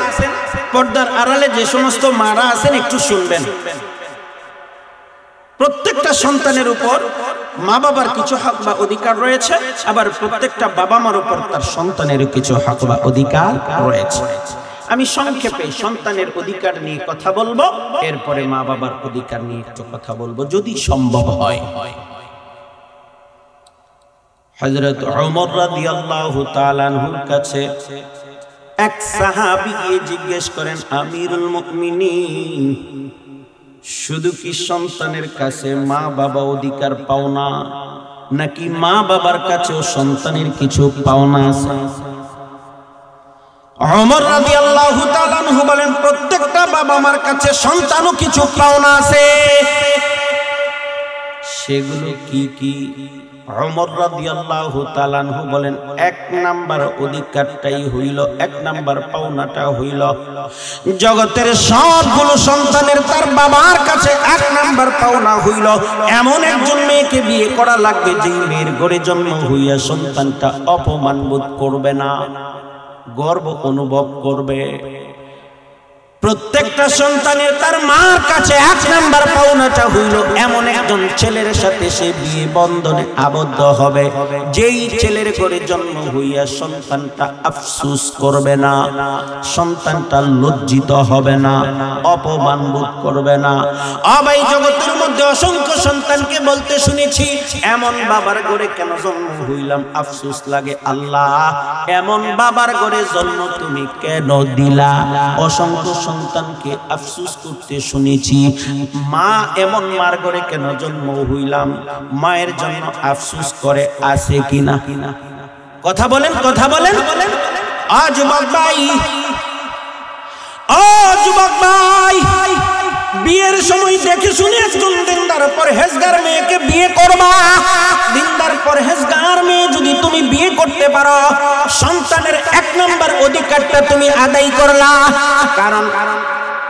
[SPEAKER 1] পর্দার আড়ালে যে সমস্ত মারা আছেন, একটু শুনবেন। প্রত্যেকটা সন্তানের উপর মা বাবার কিছু হক বা অধিকার রয়েছে, আবার প্রত্যেকটা বাবা মার উপর তার সন্তানের কিছু হক বা অধিকার রয়েছে। আমি সংক্ষেপে সন্তানের অধিকার নিয়ে কথা বলবো, এরপরে মা বাবার অধিকার নিয়ে একটু কথা বলবো যদি সম্ভব হয়। হযরত ওমর রাদিয়াল্লাহু তাআলা আনহুর কাছে এক সাহাবী গিয়ে জিজ্ঞেস করেন, আমিরুল মুমিনিন, শুধু কি সন্তানের কাছে মা বাবা অধিকার পাওনা, নাকি মা বাবার কাছেও সন্তানের কিছু পাওনা আছে? ওমর রাদিয়াল্লাহু তাআলা আনহু বলেন, প্রত্যেকটা বাবা মার কাছে সন্তানও কিছু পাওনা আছে। সেগুলো কি কি? ওমর রাদিয়াল্লাহু তাআলা আনহু বলেন, এক নাম্বার অধিকারটাই হইল, এক নাম্বার পাওনাটা হইল, জগতের সবগুলো সন্তানের তার বাবার কাছে এক নাম্বার পাওনা হইল, এমন একজন মেয়েকে বিয়ে করা লাগবে যে মেয়ের ঘরে জন্ম হইয়া সন্তানটা অপমান বোধ করবে না, গর্ব অনুভব করবে। প্রত্যেকটা সন্তানের তার মার কাছে এক নাম্বার পাওনাটা হইল এমন একজন ছেলের সাথে সে বিয়ে বন্ধনে আবদ্ধ হবে, যেই ছেলের ঘরে জন্ম হইয়া সন্তানটা আফসোস করবে না, সন্তানটা লজ্জিত হবে না, অপমান বোধ করবে না। ভাই, জগতের মধ্যে অসংখ্য সন্তানকে বলতে শুনেছি, এমন বাবার ঘরে কেন জন্ম হইলাম, আফসোস লাগে, আল্লাহ এমন বাবার ঘরে জন্ম তুমি কেন দিলা। অসংখ্য সন্তানকে আফসোস করতে শুনেছি, মা এমন মার ঘরে কেন জন্ম হইলাম, মায়ের জন্য আফসোস করে আছে কিনা? কথা বলেন, কথা বলেন। যুবক ভাই, যুবক ভাই, বিয়ের সময় দেখে শুনে একজন দিনদার পরহেজগার মেয়েকে বিয়ে করবা। দিনদার পরহেজগার মেয়ে যদি তুমি বিয়ে করতে পারো, সন্তানের এক নম্বর অধিকারটা তুমি আদায় করলা। কারণ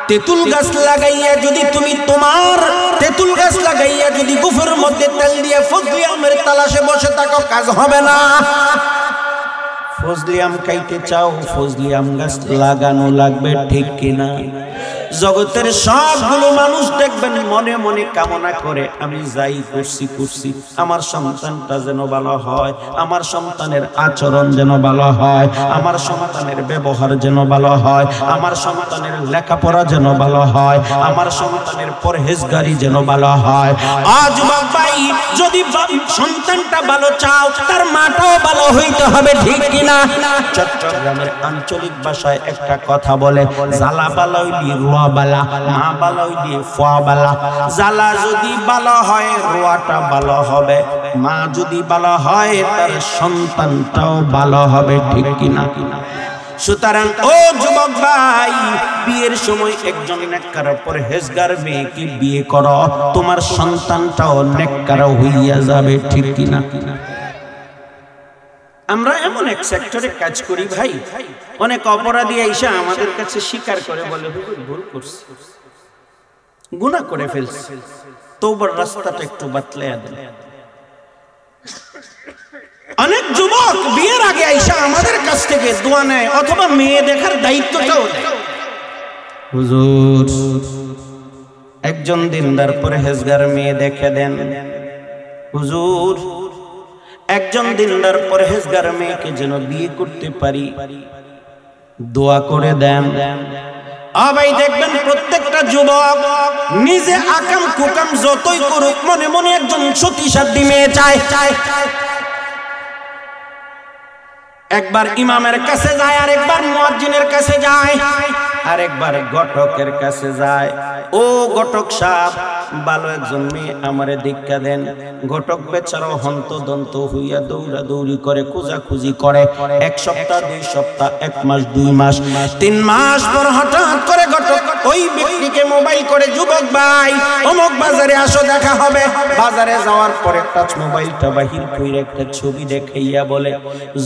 [SPEAKER 1] তেঁতুল গাছ লাগাইয়া যদি তুমি তোমার তেঁতুল গাছ লাগাইয়া যদি গুফের মধ্যে তেল দিয়ে ফজলি আমের তালাশে বসে থাকো, কাজ হবে না। ফজলি আম খাইতে চাও, ফজলি আম গাছ লাগানো লাগবে, ঠিক কিনা? জগতের সবগুলো মানুষ দেখবেন মনে মনে কামনা করে আমি যাই করছি আমার সন্তানটা যেন ভালো হয়, আমার সন্তানের আচরণ যেন ভালো হয়, আমার সন্তানের ব্যবহার যেন ভালো হয়, আমার সন্তানের লেখাপড়া যেন ভালো হয়, আমার সন্তানের পরহেজগারি যেন ভালো হয়। আজ ভাই যদি সন্তানটা ভালো চাও তার মাটাও ভালো হইতে হবে, ঠিক কিনা? চট্টগ্রামের আঞ্চলিক ভাষায় একটা কথা বলে, জালা বালা হইলি রোয়া বালা, মা বালা হইলি ফোয়া বালা। জালা যদি ভালো হয় রোয়াটা ভালো হবে, মা যদি ভালো হয় তার সন্তানটাও ভালো হবে, ঠিক কিনা? সুতরাং ও যুবক ভাই, বিয়ের সময় একজন নেককার পরহেজগার মেয়েকে বিয়ে করো, তোমার সন্তানটাও নেককার হইয়া যাবে, ঠিক কিনা? আমরা এমন এক সেক্টরে কাজ করি ভাই, অনেক অপরাধী আইসা আমাদের কাছে স্বীকার করে বলে হুজুর ভুল করছি, গুনাহ করে ফেলছি, তওবার রাস্তাটা একটু বাতলায়া দেন। অনেক যুবক বিয়ের আগে আইসা আমাদের কাছ থেকে দোয়া নেয় অথবা মেয়ে দেখার দায়িত্বটাও নেয়। হুজুর একজন দিনদার পরহেজগার মেয়ে দেখে দেন, হুজুর একজন দিনদার পরহেজগার মেয়েকে যেন বিয়ে করতে পারি, দোয়া করে দেন। ভাই দেখবেন প্রত্যেকটা যুবক নিজে আকাম কুকাম যতই করুক মনে মনে একজন সতী মেয়ে চায়। একবার ইমামের কাছে যায়, আর একবার মুয়াজ্জিনের কাছে যায়, আর একবার ঘটকের কাছে যায়। ও ঘটক সাহেব, ভালো একজন মেয়ে আমারে দীক্ষা দেন। ঘটক বেচারা হন্তদন্ত হইয়া দৌড়া দৌড়ি করে, খোঁজাখুঁজি করে, 1 সপ্তাহ 2 সপ্তাহ 1 মাস 2 মাস 3 মাস পর হঠাৎ করে ঘটক ওই ব্যক্তিকে মোবাইল করে, যুবক ভাই অমুক বাজারে আসো দেখা হবে। বাজারে যাওয়ার পরে টাচ মোবাইলটা বাহির করে একটা ছবি দেখাইয়া বলে,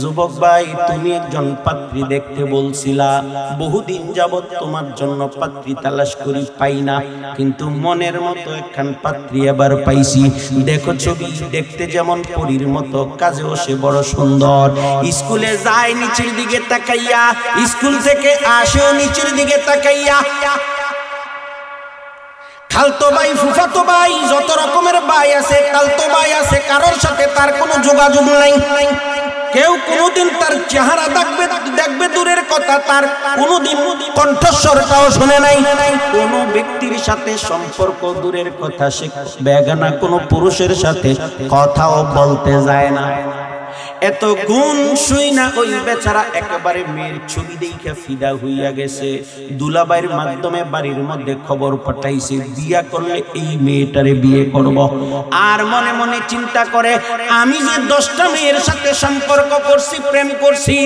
[SPEAKER 1] যুবক ভাই তুমি একজন পাত্রী দেখতে বলছিলা, বহুদিন যাবত তোমার জন্য পাত্রী তালাশ করি পাই না, কিন্তু মনের মতো একখান পাত্রী এবার পাইছি। দেখো ছবি দেখতে যেমন পরীর মতো, কাজেও সে বড় সুন্দর। স্কুলে যায় নিচের দিকে তাকাইয়া, স্কুল থেকে আসেও নিচের দিকে তাকাইয়া। খালতো ভাই ফুফাতো ভাই যত রকমের ভাই আছে, খালতো ভাই আছে, কারোর সাথে তার কোনো যোগাযোগ নাই। কেউ কোনোদিন তার চেহারা দেখবে দূরের কথা, তার কোনোদিন কণ্ঠস্বরটাও শুনে নাই। কোন ব্যক্তির সাথে সম্পর্ক দূরের কথা, সে বেগানা কোনো পুরুষের সাথে কথাও বলতে যায় না। এত গুণ শুই না ওই বেচারা একেবারে মেয়ের ছবি দেখে ফিদা হইয়া গেছে। দুলাবাইয়ের মাধ্যমে বাড়ির মধ্যে খবর পাঠাইছে, বিয়া করলে এই মেয়েটারে বিয়ে করব। আর মনে মনে চিন্তা করে, আমি যে 10টা মেয়ের সাথে সম্পর্ক করছি, প্রেম করছি,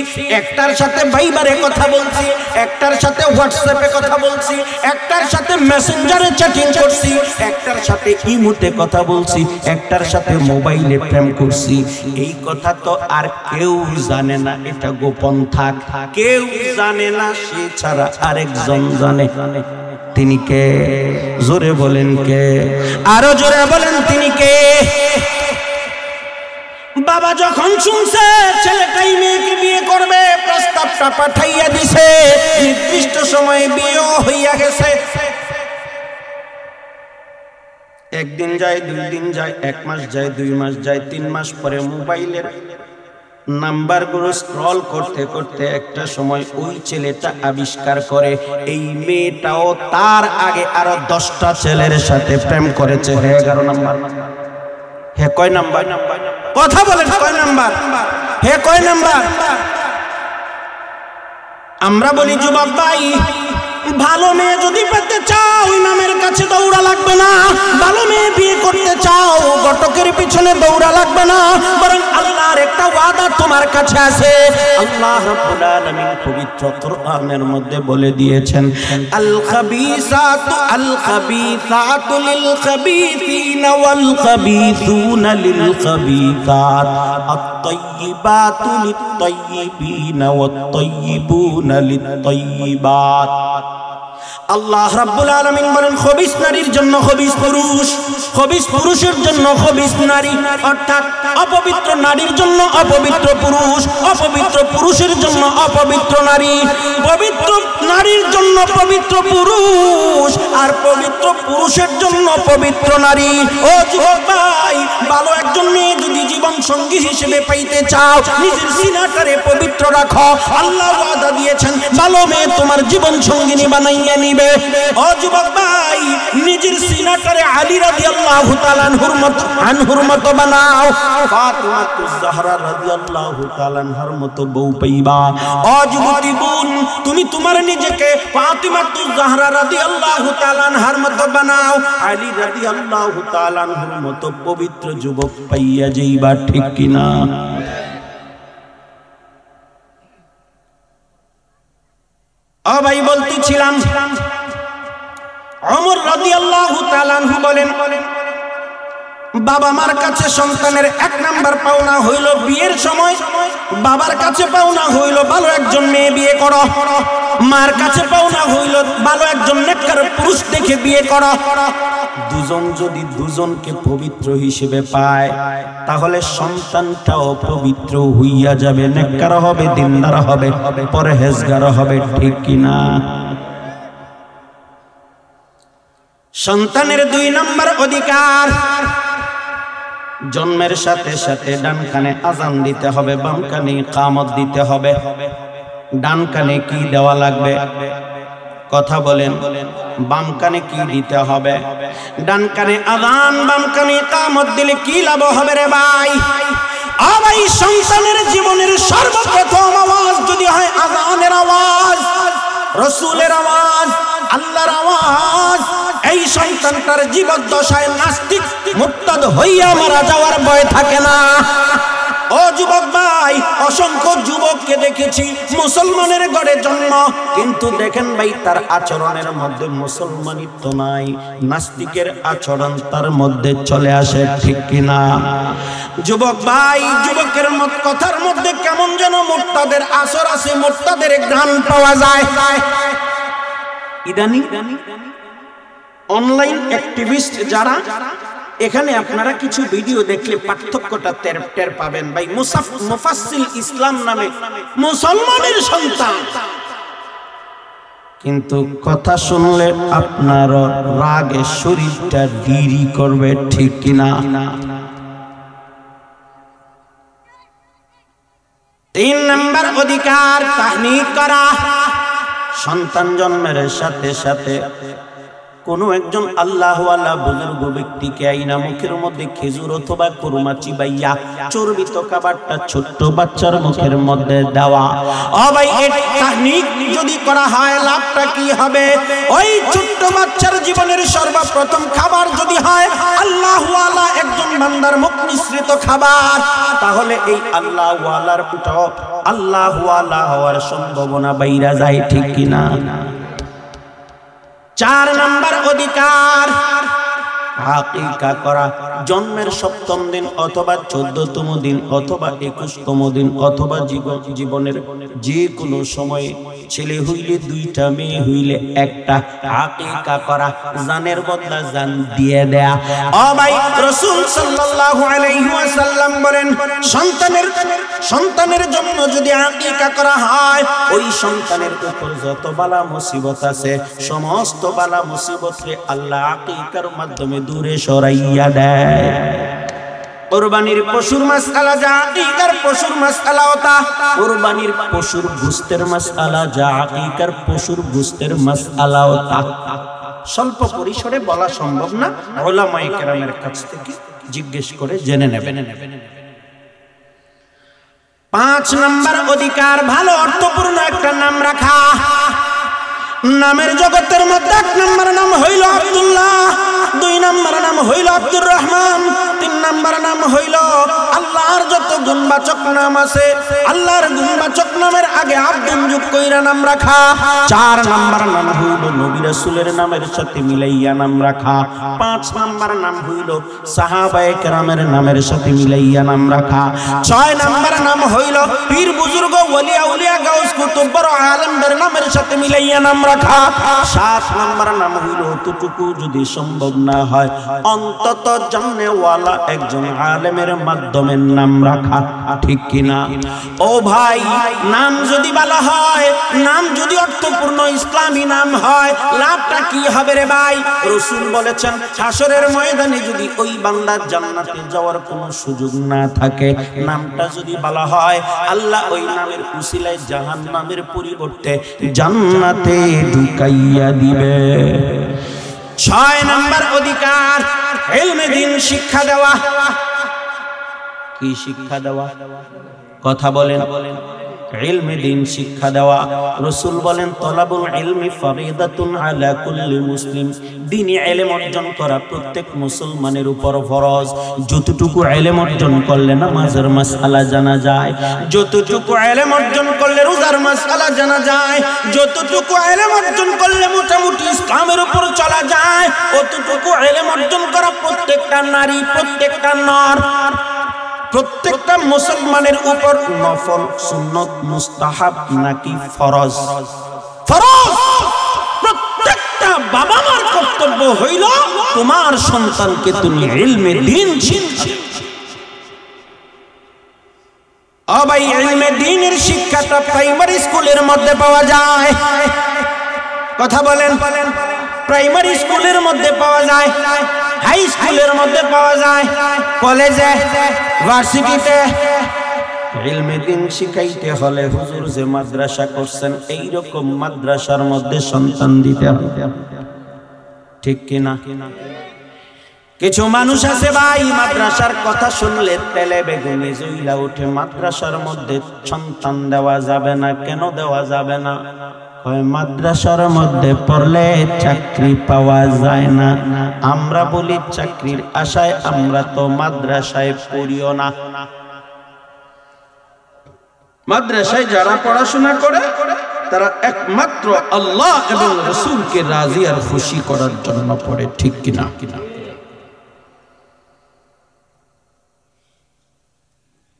[SPEAKER 1] একটার সাথে ভাইবারে কথা বলছি, একটার সাথে হোয়াটসঅ্যাপে কথা বলছি, একটার সাথে মেসেঞ্জারে চ্যাটিং করছি, একটার সাথে ইমোতে কথা বলছি, একটার সাথে মোবাইলে প্রেম করছি, এই কথা তো আর কেউ জানে না, এটা গোপন থাক। কেউ জানে না, সে ছাড়া আরেকজন জানে। তিনি কে? জোরে বলেন কে? আরো জোরে বলেন তিনি কে? বাবা যখন শুনছে ছেলেটাই মেয়েকে বিয়ে করবে, প্রস্তাবটা পাঠাইয়া দিছে, নির্দিষ্ট সময়ে বিয়ে হইয়া গেছে। একদিন যায়, 2 দিন যায়, 1 মাস যায়, 2 মাস যায়, 3 মাস পরে মোবাইলের নাম্বারগুলো স্ক্রল করতে করতে একটা সময় ওই ছেলেটা আবিষ্কার করে এই মেয়েটাও তার আগে আরো 10টা ছেলের সাথে প্রেম করেছে। 11 নাম্বার। হে কয় নাম্বার? কথা বলেন, কয় নাম্বার? হে কয় নাম্বার? আমরা বলি যুবক ভাই, ভালো মেয়ে যদি পেতে চাও ইমামের কাছে দৌড়া লাগবে না, ভালো মেয়ে বিয়ে করতে চাও ঘটকের পিছনে দৌড়া লাগবে না, বরং আল্লাহর একটা ওয়াদা তোমার কাছে আছে। আল্লাহ রাব্বুল আলামিন পবিত্র কোরআনের মধ্যে বলে দিয়েছেন, আল খাবিসাতু লিল খাবিসিনা ওয়াল খাবিসুনা লিল খাবিসাত, আত-তাইয়িবাতু লিত তাইয়িবিনা ওয়াত তাইয়িবুনা লিত তাইয়িবাত। আল্লাহ রাব্বুল আলামিন বলেন খবিস নারীর জন্য খবিস পুরুষ, খবিস পুরুষের জন্য খবিস নারী, অর্থাৎ অপবিত্র নারীর জন্য অপবিত্র পুরুষ, অপবিত্র পুরুষের জন্য অপবিত্র নারী, পবিত্র নারীর জন্য পবিত্র পুরুষ, আর পবিত্র পুরুষের জন্য পবিত্র নারী। ও যুবক ভাই, ভালো একজন মেয়ে যদি জীবন সঙ্গী হিসেবে পাইতে চাও, নিজের সিনাটারে পবিত্র রাখো। আল্লাহ ওয়াদা দিয়েছেন ভালো মেয়ে তোমার জীবন সঙ্গিনী বানাইয়া নিবে। ও যুবক ভাই, নিজের সিনাটারে আলী রাদিয়াল্লাহু তাআলা আনহুর মতো বানাও, ফাতিমাতুজ জাহরা রাদিয়াল্লাহু তাআলা আনহার মতো বউ পাইবা। ও যুবতী বোন, তুমি তোমার নিজেকে ফাতিমাতুজ জাহরা রাদিয়াল্লাহু তাআলা আনহার মতো বানাও, আলী রাদিয়াল্লাহু তাআলা আনহুর মতো পবিত্র যুবক পাইয়া যাইবা, ঠিক কিনা? ও ভাই, বলতেছিলাম ওমর রাদিয়াল্লাহু তাআলা আনহু বলেন, বাবা মার কাছে সন্তানের এক নাম্বার পাওনা হইল বিয়ের সময়, বাবার কাছে পাওনা হইল ভালো একজন মেয়ে বিয়ে করো, মার কাছে পাওনা হইল ভালো একজন নেককার পুরুষ দেখে বিয়ে করো। দুজন যদি দুজনকে পবিত্র হিসেবে পায়, তাহলে সন্তানটাও পবিত্র হইয়া যাবে, নেককার হবে, দিনদার হবে, পরহেজগার হবে, ঠিক কিনা? সন্তানের 2 নম্বর অধিকার, জন্মের সাথে সাথে ডান কানে আজান দিতে হবে, বাম কানে ইকামত দিতে হবে। ডান কানে কি দেওয়া লাগবে? কথা বলেন, বাম কানে কি দিতে হবে? ডান কানে আজান, বাম কানে ইকামত দিলে কি লাভ হবে রে ভাই? ভাই, সন্তানের জীবনের সর্বপ্রথম আওয়াজ যদি হয় আজানের আওয়াজ, রাসূলের আওয়াজ, আল্লাহর আওয়াজ, এই সন্তানটার জীবদ্দশায় নাস্তিক মুরতাদ হইয়া মারা যাওয়ার ভয় থাকে না। ও যুবক ভাই, অসংখ্য যুবককে দেখেছি মুসলমানের ঘরে জন্ম, কিন্তু দেখেন ভাই তার আচরণের মধ্যে মুসলমানিত্ব নাই, নাস্তিকের আচরণ তার মধ্যে চলে আসে, ঠিক কিনা? যুবক ভাই, যুবকের কথার মধ্যে কেমন যেন মুরতাদের আসর আছে, মুরতাদের ঘ্রাণ পাওয়া যায়। ইদানিং অনলাইন অ্যাক্টিভিস্ট যারা, এখানে আপনারা কিছু ভিডিও দেখলে পার্থক্যটা টের পাবেন ভাই। মুফাসসিল ইসলাম নামে মুসলমানের সন্তান, কিন্তু কথা শুনলে আপনার রাগে শরীরটা রিরি করবে, ঠিক কিনা? 3 নম্বর অধিকার, তাহনীক করা। সন্তান জন্মের সাথে সাথে কোনো একজন আল্লাহওয়ালা বুজুর্গ ব্যক্তিকে আইনা মুখের মধ্যে খেজুর অথবা কুরমা চিবাইয়া চর্বিত খাবারটা ছোট্ট বাচ্চার মুখের মধ্যে দেওয়া। ও ভাই, এই তাহনীক যদি করা হয় লাভটা কি হবে? ওই ছোট্ট বাচ্চার জীবনের সর্বপ্রথম খাবার যদি হয় আল্লাহওয়ালা একজন বান্দার মুখ নিঃসৃত খাবার, তাহলে এই আল্লাহওয়ালার পুত্র আল্লাহওয়ালা হওয়ার সম্ভাবনা বাইরা যায়, ঠিক কিনা? 4 নম্বর অধিকার, আকিকা করা। জন্মের 7ম দিন অথবা 14তম দিন অথবা 21তম দিন অথবা জীবনের যে কোনো সময়ে, ছেলে হইলে 2টা, মেয়ে হইলে 1টা, আকিকা করা, জানের বদলা জান দিয়ে দেয়া। ও ভাই, রাসূল সাল্লাল্লাহু আলাইহি ওয়াসাল্লাম বলেন, সন্তানের জন্য যদি আকিকা করা হয়, ওই সন্তানের উপর যত বালা মুসিবত আছে সমস্ত বালা মুসিবতকে আল্লাহ আকিকার মাধ্যমে দূরে সরাইয়া দেয়। কুরবানির পশুর মাসআলা যা আকিকার পশুর মাসআলা ওটা, কুরবানির পশুর গোশতের মাসআলা যা আকিকার পশুর গোশতের মাসআলা ওটা। স্বল্প পরিসরে বলা সম্ভব না, উলামায়ে কেরামের কাছ থেকে জিজ্ঞেস করে জেনে নেবেন। 5 নম্বর অধিকার, ভালো অর্থপূর্ণ একটা নাম রাখা। নামের জগতের মধ্যে 1 নম্বর নাম হইল আব্দুল্লাহ। দুই নাম্বার নাম হইল আব্দুর রহমান, তিন নাম্বার নাম হইল আল্লাহর যত গুণবাচক নাম আছে আল্লাহর গুণবাচক নামের আগে আব্দুল যোগ কইরা নাম রাখা। চার নাম্বার নাম হইল নবী রাসূলের নামের সাথে মিলাইয়া নাম রাখা। পাঁচ নাম্বার নাম হইল সাহাবায়ে কেরামের নামের সাথে মিলাইয়া নাম রাখা। ছয় নাম্বার নাম হইল পীর বুজুর্গ ওলি আউলিয়া গাউস কুতুব বড় আলেমদের নামের সাথে মিলাইয়া নাম রাখা। সাত নাম্বার নাম হইল অতটুকু যদি সম্ভব না হয় অন্তত জান্নেওয়ালা একজন আলেমের মাধ্যমে নাম রাখা। ঠিক কিনা? ও ভাই, নাম যদি ভালো হয়, নাম যদি অর্থপূর্ণ ইসলামী নাম হয়, লাভটা কি হবে রে ভাই? রাসূল বলেছেন হাসরের ময়দানে যদি ওই বান্দার জান্নাতে যাওয়ার কোনো সুযোগ না থাকে, নামটা যদি ভালো হয় আল্লাহ ওই নামের উসিলায় জাহান্নামের পরিবর্তে জান্নাতে ঢুকাইয়া দিবে। ছয় নাম্বার অধিকার ইলমে দ্বীন শিক্ষা দেওয়া। কি শিক্ষা দেওয়া? কথা বলেন। ইলমে দ্বীন শিক্ষা দেওয়া। রাসূল বলেন তলাবুল ইলমি ফরিদাতুন আলা কুল্লি মুসলিম। দ্বীনি ইলম অর্জন করা প্রত্যেক মুসলমানের উপর ফরজ। যতটুকু ইলম অর্জন করলে নামাজের মাসআলা জানা যায়, যতটুকু ইলম অর্জন করলে রোজার মাসআলা জানা যায়, যতটুকু ইলম অর্জন করলে মোটামুটি ইসলামের উপর চলা যায়, অতটুকু ইলম অর্জন করা প্রত্যেকটা নারী, প্রত্যেকটা নর, প্রত্যেকটা মুসলমানের উপর নফল, সুন্নত, মুস্তাহাব নাকি ফরজ? ফরজ। প্রত্যেকটা বাবা মার কর্তব্য হইল তোমার সন্তানকে তুমি ইলমে দ্বীন শিক্ষা। ও ভাই, ইলমে দ্বীনের শিক্ষাটা প্রাইমারি স্কুলের মধ্যে পাওয়া যায়। কথা বলেন। প্রাইমারি স্কুলের মধ্যে পাওয়া যায়, হাই স্কুলের মধ্যে পাওয়া যায়, কলেজে, ভার্সিটিতে। ইলমে দ্বীন শিখাইতে হলে হুজুর যে মাদ্রাসা করছেন এই রকম মাদ্রাসার মধ্যে সন্তান দিতে হবে। ঠিক কিনা? কিছু মানুষ আছে ভাই মাদ্রাসার কথা শুনলে তেলে বেগুনে জ্বলা ওঠে। মাদ্রাসার মধ্যে সন্তান দেওয়া যাবে না। কেন দেওয়া যাবে না? মাদ্রাসার মধ্যে পড়লে চাকরি পাওয়া যায় না। আমরা বলি চাকরির আশায় আমরা তো মাদ্রাসায় পড়িও না। মাদ্রাসায় যারা পড়াশোনা করে তারা একমাত্র আল্লাহ এবং রাসূলকে রাজি আর খুশি করার জন্য পড়ে। ঠিক কিনা?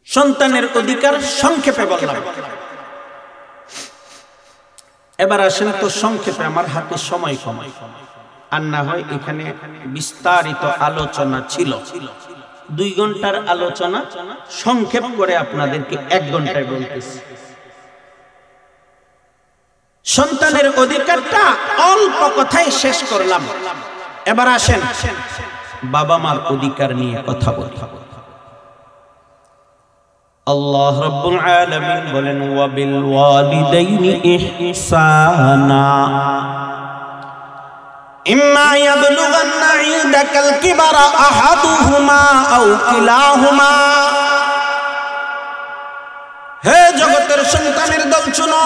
[SPEAKER 1] সন্তানের অধিকার সংক্ষেপে বললাম। এবার আসেন তো সংক্ষেপে, আমার হাতে সময় কম, আর না হয় এখানে বিস্তারিত আলোচনা ছিল। 2 ঘন্টার আলোচনা সংক্ষেপ করে আপনাদেরকে 1 ঘন্টায় বলতেছি। সন্তানের অধিকারটা অল্প কথায় শেষ করলাম। এবার আসেন বাবা মার অধিকার নিয়ে কথা বলি। আল্লাহ রাব্বুল আলামিন বলেন ওয়া বিল ওয়ালিদাইনি ইহসানা ইম্মা ইয়াবলুগান্না ইনদাকাল কিবারা আহাদুহুমা আও কিলাহুমা। হে জগতের সন্তানের দল শুনো,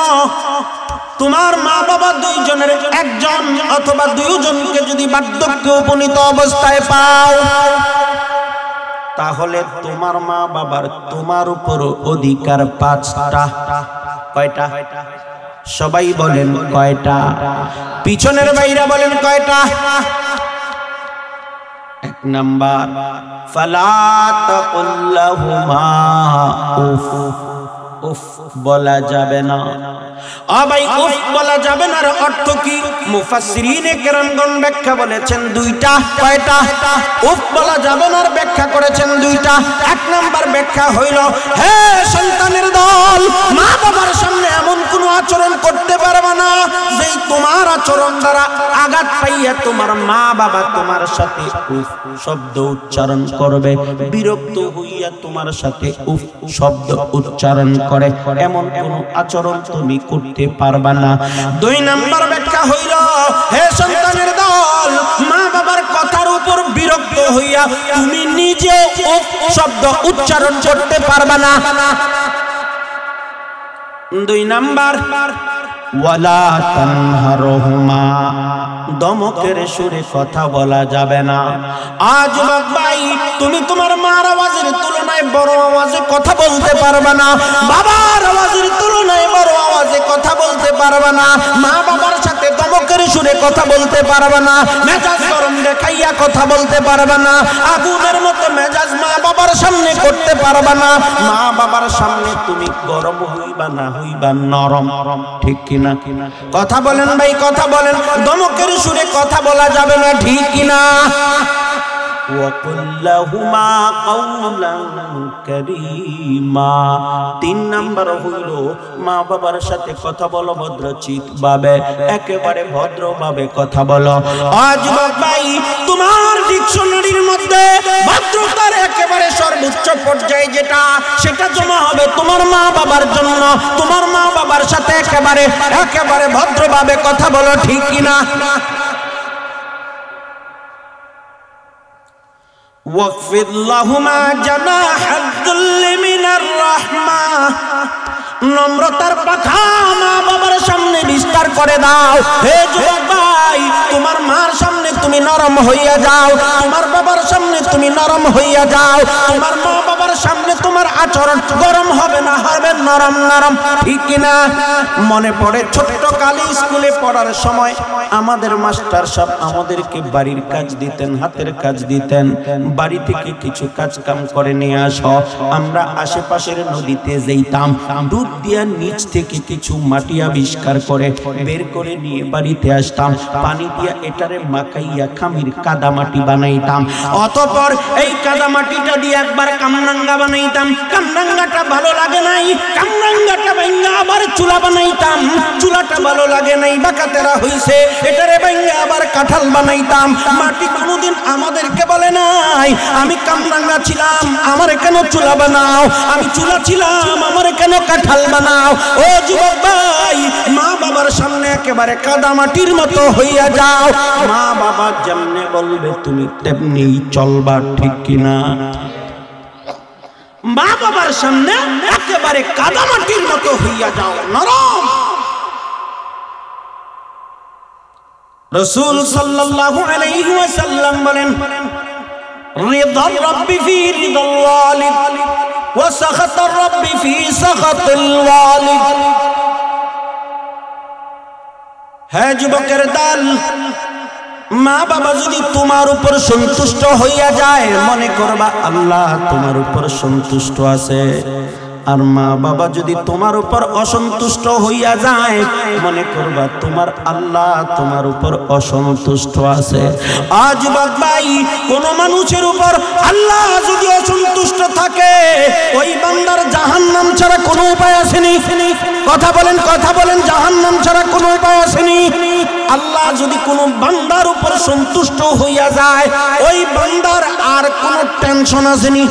[SPEAKER 1] তোমার মা বাবা দুইজনের একজন অথবা দুইজনকে যদি বার্ধক্যে উপনীত অবস্থায় পাও, তাহলে তোমার মা বাবার তোমার উপর অধিকার 5টা। কয়টা? সবাই বলেন কয়টা? পিছনের বাইরা বলেন কয়টা? 1 নাম্বার, ফালা তাকুল্লাহুমা উফ। উফ বলা যাবে না। ভাই উফ বলা যাবে না, অর্থ কি? মুফাসসিরিনে কেরামগণ ব্যাখ্যা বলেছেন 2টা। কয়টা? উফ বলা যাবে না ব্যাখ্যা করেছেন 2টা। 1 নাম্বার ব্যাখ্যা হইল, হে সন্তানের দল, মা বাবার সামনে এমন কোনো আচরণ করতে পারবে না যেই তোমার আচরণ দ্বারা আঘাত পাইয়া তোমার মা বাবা তোমার সাথে উফ শব্দ উচ্চারণ করবে, বিরক্ত হইয়া তোমার সাথে উফ শব্দ উচ্চারণ করে, এমন কোন আচরণ তুমি করতে পারবা না। 2 নাম্বার ব্যাখ্যা হইল, হে সন্তানের দল, মা বাবার কথার উপর বিরক্ত হইয়া তুমি নিজে উফ শব্দ উচ্চারণ করতে পারবা না। দুই নাম্বার ওয়ালা তানহারহুমা, দমকের সুরে কথা বলা যাবে না। আজ ভাই তুমি তোমার মার আওয়াজের তুলনায় বড় আওয়াজে কথা বলতে পারবে না, বাবার আওয়াজের তুলনায় বড় আওয়াজে কথা বলতে পারবে না, মা বাবার সাথে দমকের সুরে কথা বলতে পারবে না, মেজাজ গরম দেখাইয়া কথা বলতে পারবে না, আগুনের মতো মেজাজ মা বাবার সামনে করতে পারবে না। মা বাবার সামনে তুমি গরম হইবা না, হইবা নরম, ঠিক কিনা? কথা বলেন ভাই, কথা বলেন। দমকের সুরে কথা বলা যাবে না, ঠিক কিনা? ওয়াকুল্লাহুমা কাওলান কারীমা। তিন নাম্বার হইল মা বাবার সাথে কথা বলো ভদ্রচিত ভাবে, একেবারে ভদ্রভাবে কথা বলো। আজ ভাই তোমার ডিকশনারির মধ্যে ভদ্রতার একেবারে সর্বোচ্চ পর্যায়ে যেটা, সেটা জমা হবে তোমার মা বাবার জন্য। তোমার মা বাবার সাথে একেবারে ভদ্রভাবে কথা বলো, ঠিক কিনা? ওয়াকফিদ লাহুমা জানাহাদ যুল্লি মিনার রাহমা, নম্রতার পাখা মা বাবার সামনে বিস্তার করে দাও। হে যুবক ভাই, তোমার মার সামনে তুমি নরম হইয়া যাও, তোমার বাবার সামনে তুমি নরম হইয়া যাও। তোমার মা বাবার সামনে তোমার আচরণ গরম হবে না, হবে নরম নরম, ঠিক কিনা? মনে পড়ে ছোট্ট কালী স্কুলে পড়ার সময় আমাদের মাস্টার সাহেব আমাদেরকে বাড়ির কাজ দিতেন, হাতের কাজ দিতেন। বাড়ি থেকে কিছু কাজ কাম করে নিয়ে আসো, আমরা আশেপাশের নদীতে যেতাম, ডুব দিয়া নিচ থেকে কিছু মাটি আবিষ্কার করে বের করে নিয়ে বাড়িতে আসতাম, পানি দিয়া এটারে মাখাইয়া খামির কাদা মাটি বানাইতাম। অতঃপর এই কাদা মাটিটা দিয়ে একবার কামরাঙ্গা বানাইতাম, কামরাঙ্গাটা ভালো লাগে নাই, কামরাঙ্গাটা ভাঙা আবার চুলা বানাইতাম, চুলাটা ভালো লাগে নাই, বাঁকাতেরা হইছে, এটারে ভাঙা আবার কাঁঠাল বানাইতাম। মাটি কোনোদিন আমাদেরকে বলে নাই আমি কামরাঙ্গা ছিলাম, আমার কেন চুলা বানাও, আমি চুলা ছিলাম, আমার কেন কাঁঠাল বানাও। ও যুবক ভাই, মা বাবার সামনে একেবারে কাদা মাটির মতো হইয়া যাও। মা বাবা যেমনে বলবে তুমি তেমনি চলবা, ঠিক কিনা? মা বাবার সামনে একেবারে কাদা মাটির মতো হইয়া যাও, নরম। রাসূল সাল্লাল্লাহু আলাইহি ওয়াসাল্লাম বলেন, রিদার রাব্বি ফি রিদাল ওয়ালিদ ওয়া সাখাতার রাব্বি ফি সাখাতিল ওয়ালিদ। হে যুবকের দল, মা বাবা যদি তোমার উপর সন্তুষ্ট হইয়া যায়, মনে করবা আল্লাহ তোমার উপর সন্তুষ্ট আছে। আর মা বাবা যদি তোমার উপর অসন্তুষ্ট হইয়া যায়, মনে করবা তোমার আল্লাহ তোমার উপর অসন্তুষ্ট আছে। আজ ভাই কোন মানুষের উপর আল্লাহ যদি অসন্তুষ্ট থাকে, ওই বান্দার জাহান্নাম ছাড়া কোনো উপায় আসেনি। কথা বলেন, কথা বলেন, জাহান্নাম ছাড়া কোনো উপায় আসেনি। আল্লাহ যদি কোনো বান্দার উপর সন্তুষ্ট হইয়া যায়, ওই বান্দার আর কোনো টেনশন আসেনি।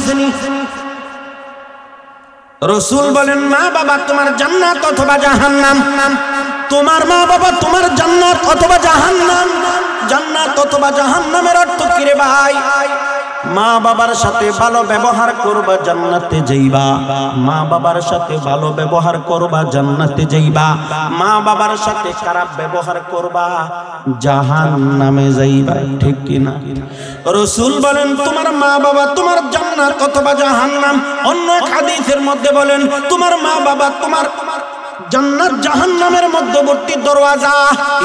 [SPEAKER 1] রাসূল বলেন, মা বাবা তোমার জান্নাত অথবা জাহান্নাম। তোমার মা বাবা তোমার জান্নাত অথবা জাহান্নাম। জান্নাত অথবা জাহান্নামের অর্থ কি রে ভাই? মা বাবার সাথে ভালো ব্যবহার করবা, জান্নাতে যাইবা। মা বাবার সাথে ভালো ব্যবহার করবা, জান্নাতে যাইবা। মা বাবার সাথে খারাপ ব্যবহার করবা, জাহান্নামে যাইবা, ঠিক কিনা? রাসূল বলেন, তোমার মা বাবা তোমার জান্নাত অথবা জাহান্নাম। অন্য হাদিসের মধ্যে বলেন, তোমার মা বাবা তোমার জান্নাত জাহান্নামের মধ্যবর্তী দরওয়াজা।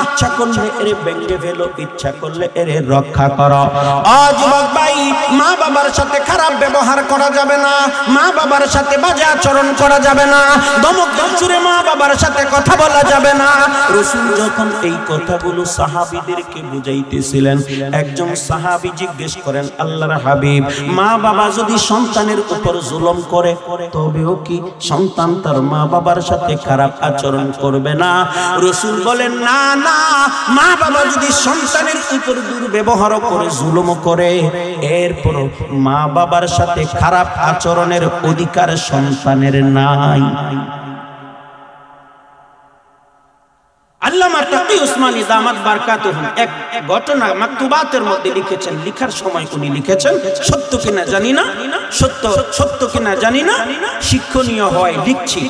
[SPEAKER 1] ইচ্ছা করলে এর ভেঙে ফেলো, ইচ্ছা করলে এর রক্ষা করো। আজ ভাই মা বাবার সাথে খারাপ ব্যবহার করা যাবে না, মা বাবার সাথে বাজে আচরণ করা যাবে না, ধমক সুরে মা বাবার সাথে কথা বলা যাবে না। রাসূল যখন এই কথাগুলো সাহাবীদেরকে বুঝাইতেছিলেন, একজন সাহাবী জিজ্ঞেস করেন, আল্লাহর হাবিব, মা বাবা যদি সন্তানের উপর জুলুম করে, তবেও কি সন্তান তার মা বাবার সাথে খারাপ আচরণ করবে না? রাসূল বলেন, না না, মা বাবা যদি সন্তানের উপর দুর্ব্যবহার করে, জুলুম করে, এরপর মা বাবার সাথে খারাপ আচরণের অধিকার সন্তানের নাই। আল্লামা তাকি উসমানী দামাত বারকাতুহু এক ঘটনা মাকতুবাতের মধ্যে লিখেছেন। লিখার সময় উনি লিখেছেন, সত্য কিনা জানি না, সত্য কিনা জানি না, শিক্ষণীয় হওয়ায় লিখছি।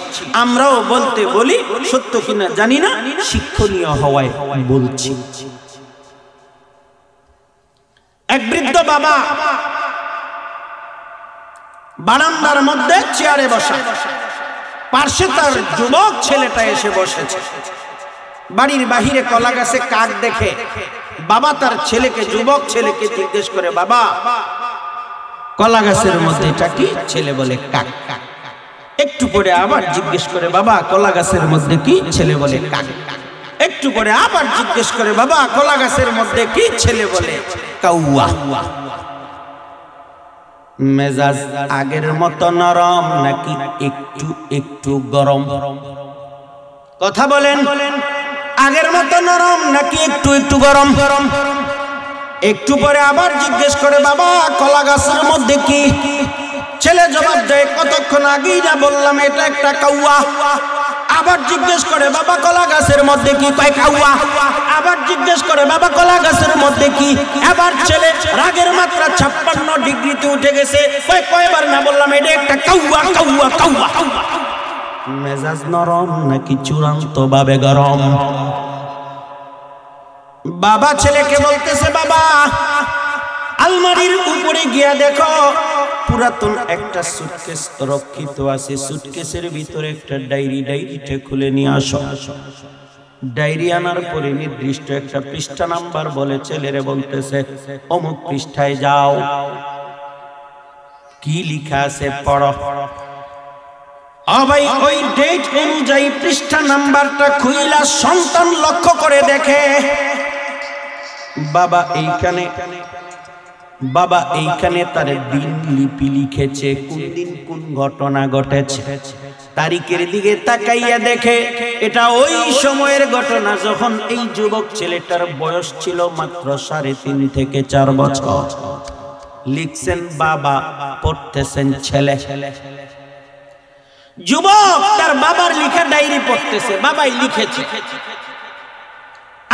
[SPEAKER 1] আমরাও বলতে বলি সত্য কিনা জানি না, শিক্ষণীয় হওয়ায় বলছি। এক বৃদ্ধ বাবা বারান্দার মধ্যে চেয়ারে বসা, পাশে তার যুবক ছেলেটা এসে বসেছে। বাড়ির বাহিরে কলা গাছে কাক দেখে বাবা তার ছেলেকে, যুবক ছেলেকে জিজ্ঞেস করে, বাবা কলা গাছের মধ্যে এটা কি? ছেলে বলে কাক। একটু পরে আবার জিজ্ঞেস করে, বাবা কলা গাছের মধ্যে কি? ছেলে বলে কাক। একটু পরে আবার জিজ্ঞেস করে, বাবা কলা গাছের মধ্যে কি? ছেলে বলে কাউয়া। মেজাজ আগের মতো নরম নাকি একটু একটু গরম? কথা বলেন, আগের মতো নরম নাকি একটু একটু গরম? একটু পরে আবার জিজ্ঞেস করে, বাবা কলা গাছের মধ্যে কি? ছেলে জবাব দেয়, কতক্ষণ আগেই না বললাম এটা একটা কাউয়া। আবার জিজ্ঞেস করে, বাবা কলা গাছের মধ্যে কি? কয় কাউয়া। আবার জিজ্ঞেস করে, বাবা কলা গাছের মধ্যে কি? এবার ছেলে রাগের মাত্রা 56 ডিগ্রিতে উঠে গেছে। কয়বার না বললাম এটা একটা কাউয়া কাউয়া কাউয়া। মেজাজ নরম নাকি চূড়ান্ত ভাবে গরম? বাবা ছেলেকে বলতেছে, বাবা আলমারির উপরে গিয়া দেখো পুরাতন একটা সুটকেস রক্ষিত আছে, সুটকেসের ভিতরে একটা ডায়েরিটা খুলে নিয়ে আসো। ডায়েরি আনার পরে নির্দিষ্ট একটা পৃষ্ঠা নাম্বার বলে ছেলেরে বলতেছে, অমুক পৃষ্ঠায় যাও, কি লেখা আছে পড়ো। ভাই ওই ডেট অনুযায়ী পৃষ্ঠা নাম্বারটা খুইলা সন্তান লক্ষ্য করে দেখে, বাবা এইখানে তার দিন লিপি লিখেছে, কোন দিন কোন ঘটনা ঘটেছে। তারিখের দিকে তাকাইয়া দেখে এটা ওই সময়ের ঘটনা যখন এই যুবক ছেলেটার বয়স ছিল মাত্র 3.5 থেকে 4 বছর। লিখছেন বাবা, পড়তেছেন ছেলে। যুবক তার বাবার লেখা ডায়েরি পড়তেছে, বাবাই লিখেছে।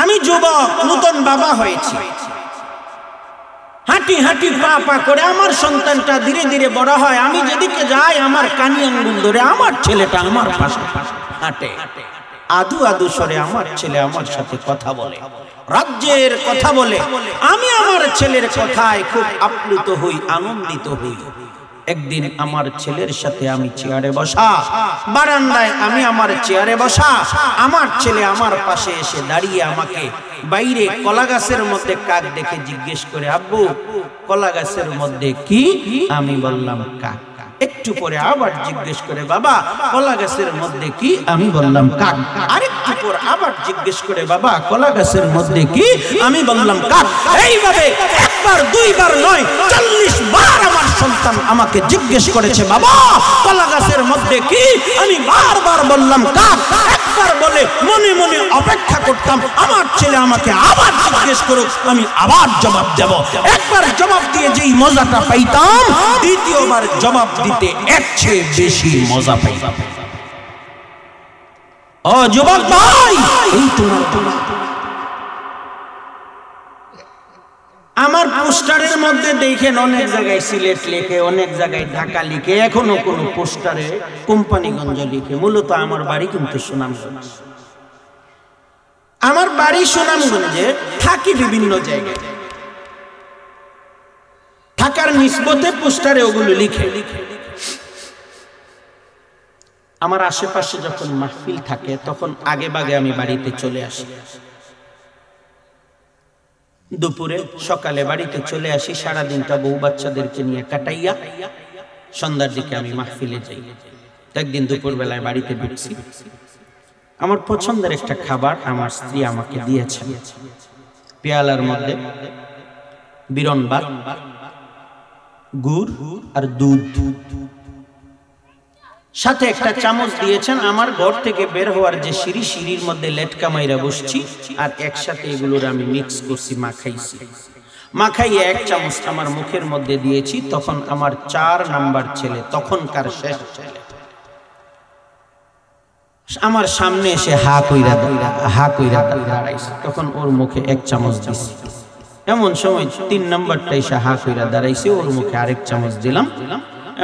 [SPEAKER 1] আমি যুবক, নতুন বাবা হয়েছি, হাঁটি হাঁটি পা পা করে আমার সন্তানটা ধীরে ধীরে বড় হয়। আমি যেদিকে যাই আমার কানি আঙ্গুল ধরে আমার ছেলেটা আমার পাশে হাঁটে। আদু আদু স্বরে আমার ছেলে আমার সাথে কথা বলে, রাজ্যের কথা বলে। আমি আমার ছেলের কথায় খুব আপ্লুত হই, আনন্দিত হই। একদিন আমার ছেলের সাথে আমি চেয়ারে বসা, বারান্দায় আমি আমার চেয়ারে বসা, আমার ছেলে আমার পাশে এসে দাঁড়িয়ে আমাকে বাইরে কলা গাছের মধ্যে কাক দেখে জিজ্ঞেস করে, আব্বু কলা গাছের মধ্যে কি? আমি বললাম কাক। একটু পরে আবার জিজ্ঞেস করে, বাবা কলা গাছের মধ্যে কি? আমি বললাম কাক। আরেকটু পর আবার জিজ্ঞেস করে, বাবা কলা গাছের মধ্যে কি? আমি বললাম কাক। এইভাবে একবার দুইবার নয় 40 বার আমার সন্তান আমাকে জিজ্ঞেস করেছে, বাবা কলা গাছের মধ্যে কি? আমি বারবার বললাম কাক। একবার বলে মনে মনে অপেক্ষা করতাম আমার ছেলে আমাকে আবার জিজ্ঞেস করুক, আমি আবার জবাব দেব। একবার জবাব দিয়ে যেই মজাটা পাইতাম, দ্বিতীয়বার জবাব দিতে এর চেয়ে বেশি মজা পাইতাম। ও যুবক ভাই, এই তোমার আমার পোস্টারের মধ্যে দেখেন অনেক জায়গায় সিলেট লিখে, অনেক জায়গায় ঢাকা লিখে, এখনো কোন পোস্টারে কোম্পানিগঞ্জ লিখে। মূলত আমার বাড়ি কিন্তু সুনামগঞ্জ। আমার বাড়ি সুনামগঞ্জে, থাকি বিভিন্ন জায়গায়। থাকার নিসবতে পোস্টারে ওগুলো লিখে। আমার আশেপাশে যখন মাহফিল থাকে তখন আগে ভাগে আমি বাড়িতে চলে আসি। দুপুরে সকালে বাড়িতে চলে আসি, সারা দিনটা বউ বাচ্চাদেরকে নিয়ে কাটাইয়া সন্ধ্যার দিকে আমি মাহফিলে যাই। একদিন দুপুর বেলায় বাড়িতে ঢুকছি, আমার পছন্দের একটা খাবার আমার স্ত্রী আমাকে দিয়েছেন। পেয়ালার মধ্যে বিরন ভাত, গুড় আর দুধ, সাথে একটা চামচ দিয়েছেন। আমার ঘর থেকে বের হওয়ার যে সিঁড়ির মধ্যে লেটকা মাইরা বসছি, আর একসাথে এগুলোর আমি মিক্স করছি, মাখাইছি। মাখাইয়ে এক চামচ আমার মুখের মধ্যে দিয়েছি। তখন আমার 4 নাম্বার ছেলে, তখনকার শেষ ছেলে, আমার সামনে এসে হা কইরা দাঁড়াইছে। তখন ওর মুখে 1 চামচ দিছি। এমন সময় 3 নাম্বারটা এসে হা কইরা দাঁড়াইছে, ওর মুখে আরেক চামচ দিলাম।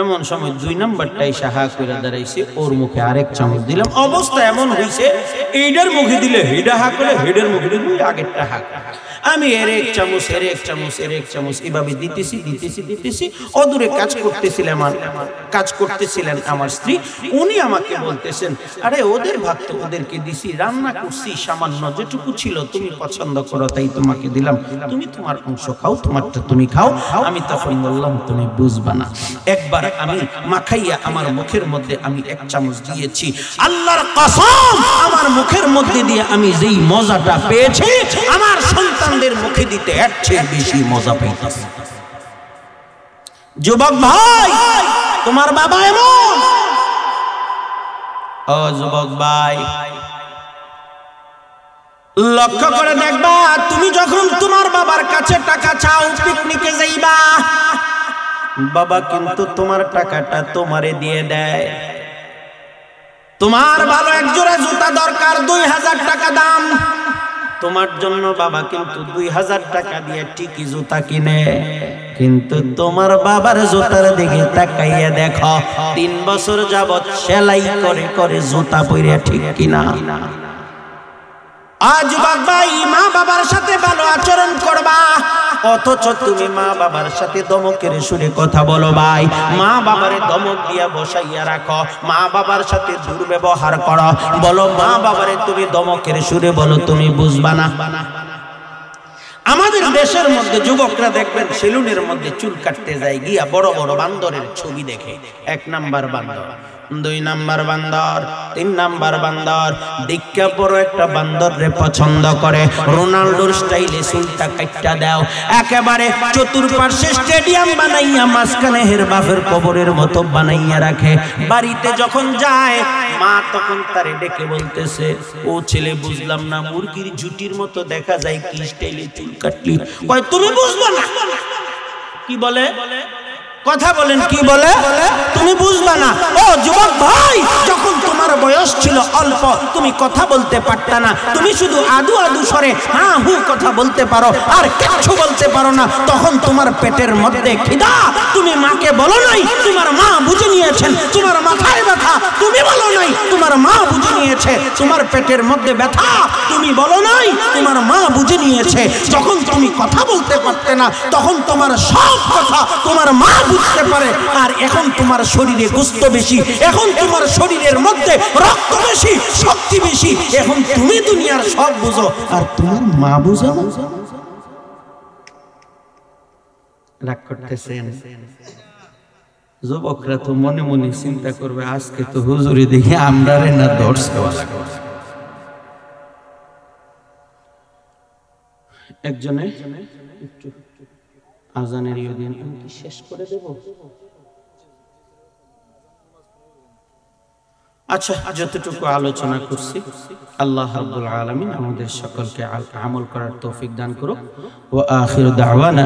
[SPEAKER 1] এমন সময় 2 নাম্বারটা এসে হা কইরা দাঁড়াইছে, ওর মুখে আরেক চামচ দিলাম। অবস্থা এমন হইছে এইটার মুখে দিলে হেডা হা করে, হেডের মুখে দিলে আগেরটা হা। আমি এর 1 চামচ, এর 1 চামচ, এর 1 চামচ এভাবে দিতেছি। অদূরে কাজ করতেছিলেন আমার স্ত্রী। উনি আমাকে বলতেছেন, আরে ওদের ভাত তো ওদেরকে দিছি, রান্না করছি সামান্য, যেটুকু ছিল তুমি পছন্দ করো তাই তোমাকে দিলাম, তুমি তোমার অংশ খাও, তোমারটা তুমি খাও। আমি তখন বললাম, তুমি বুঝবা না। একবার আমি মাখাইয়া আমার মুখের মধ্যে আমি 1 চামচ দিয়েছি, আল্লাহর কসম আমার মুখের মধ্যে দিয়ে আমি যেই মজাটা পেয়েছি, আমার সন্তানদের মুখে দিতে এর চেয়ে বেশি মজা পাইতেছি। যুবক ভাই, তোমার বাবা এমন। ও যুবক ভাই, লক্ষ্য করে দেখবা, তুমি যখন তোমার বাবার কাছে টাকা চাও, পিকনিকে যাইবা, বাবা কিন্তু তোমার টাকাটা তোমারে দিয়ে দেয়। তোমার ভালো এক জোড়া জুতা দরকার, 2000 টাকা দাম, তোমার জন্য বাবা কিন্তু 2000 টাকা দিয়ে ঠিকই জুতা কিনে। কিন্তু তোমার বাবার জুতার দিকে তাকাইয়া দেখো, 3 বছর যাবত সেলাই করে করে জুতা পরে, ঠিক কিনা? আজ ভাই, মা বাবার সাথে ভালো আচরণ করবা, অথচ তুমি মা বাবার সাথে ধমকের সুরে কথা বলো। ভাই, মা বাবারে ধমক দিয়া বসাইয়া রাখো, মা বাবার সাথে দুর্ব্যবহার করো, বলো মা বাবারে তুমি ধমকের সুরে বলো, তুমি বুঝবা না। আমাদের দেশের মধ্যে যুবকরা দেখবেন সেলুনের মধ্যে চুল কাটতে যায় গিয়া বড় বড় বান্দরের ছবি দেখে। 1 নাম্বার বান্দর, 2 নাম্বার বান্দর, 3 নাম্বার বান্দর। দেখা বড় একটা বান্দর রে পছন্দ করে, রোনাল্ডোর স্টাইলে চুলটা কাটটা দাও, একেবারে চতুর্পার্শ্বে স্টেডিয়াম বানাইয়া মাঝখানে হের বাপের কবরের মতো বানাইয়া রাখে। বাড়িতে যখন যায়, মা তখন তারে ডেকে বলতেছে, ও ছেলে বুঝলাম না, মুরগির ঝুটির মতো দেখা যায়, কি স্টাইলে চুল কাটলি? কয় তুমি বুঝবা না। কি বলে? কথা বলেন, কি বলে? তুমি বুঝবা না। ও যুবক ভাই, যখন তোমার বয়স ছিল অল্প, তুমি কথা বলতে পারতা না, তুমি শুধু আদু আদু স্বরে হ্যাঁ হু কথা বলতে পারো, আর কিচ্ছু বলতে পারো না। তখন তোমার পেটের মধ্যে খিদা, তুমি মাকে বলো নাই, তোমার মা বুঝে নিয়েছেন। তোমার মাথায় ব্যথা, তুমি বলো নাই, তোমার মা বুঝে নিয়েছে। তোমার পেটের মধ্যে ব্যথা, তুমি বলো নাই, তোমার মা বুঝে নিয়েছে। যখন তুমি কথা বলতে পারতে না, তখন তোমার সব কথা তোমার মা বুঝতে পারে। আর এখন তোমার শরীরে গোস্ত বেশি, এখন তোমার শরীরের মধ্যে রক্ত বেশি, শক্তি বেশি, এখন তুমি দুনিয়ার সব বুঝো, আর তোমার মা বুঝো না। রাগ করতেছেন? যুবকরা তো মনে মনে চিন্তা করবে, আজকে তো হুজুরি দেখে আমরা রে না ধরছে। একজনে একটু আজানের ইয়দিন কি শেষ করে দেব? আচ্ছা, যতটুকু আলোচনা করছি, আল্লাহ রাব্বুল আলামিন আমাদের সকলকে আমল করার তৌফিক দান করুক। ওয়া আখিরু দাওয়ানা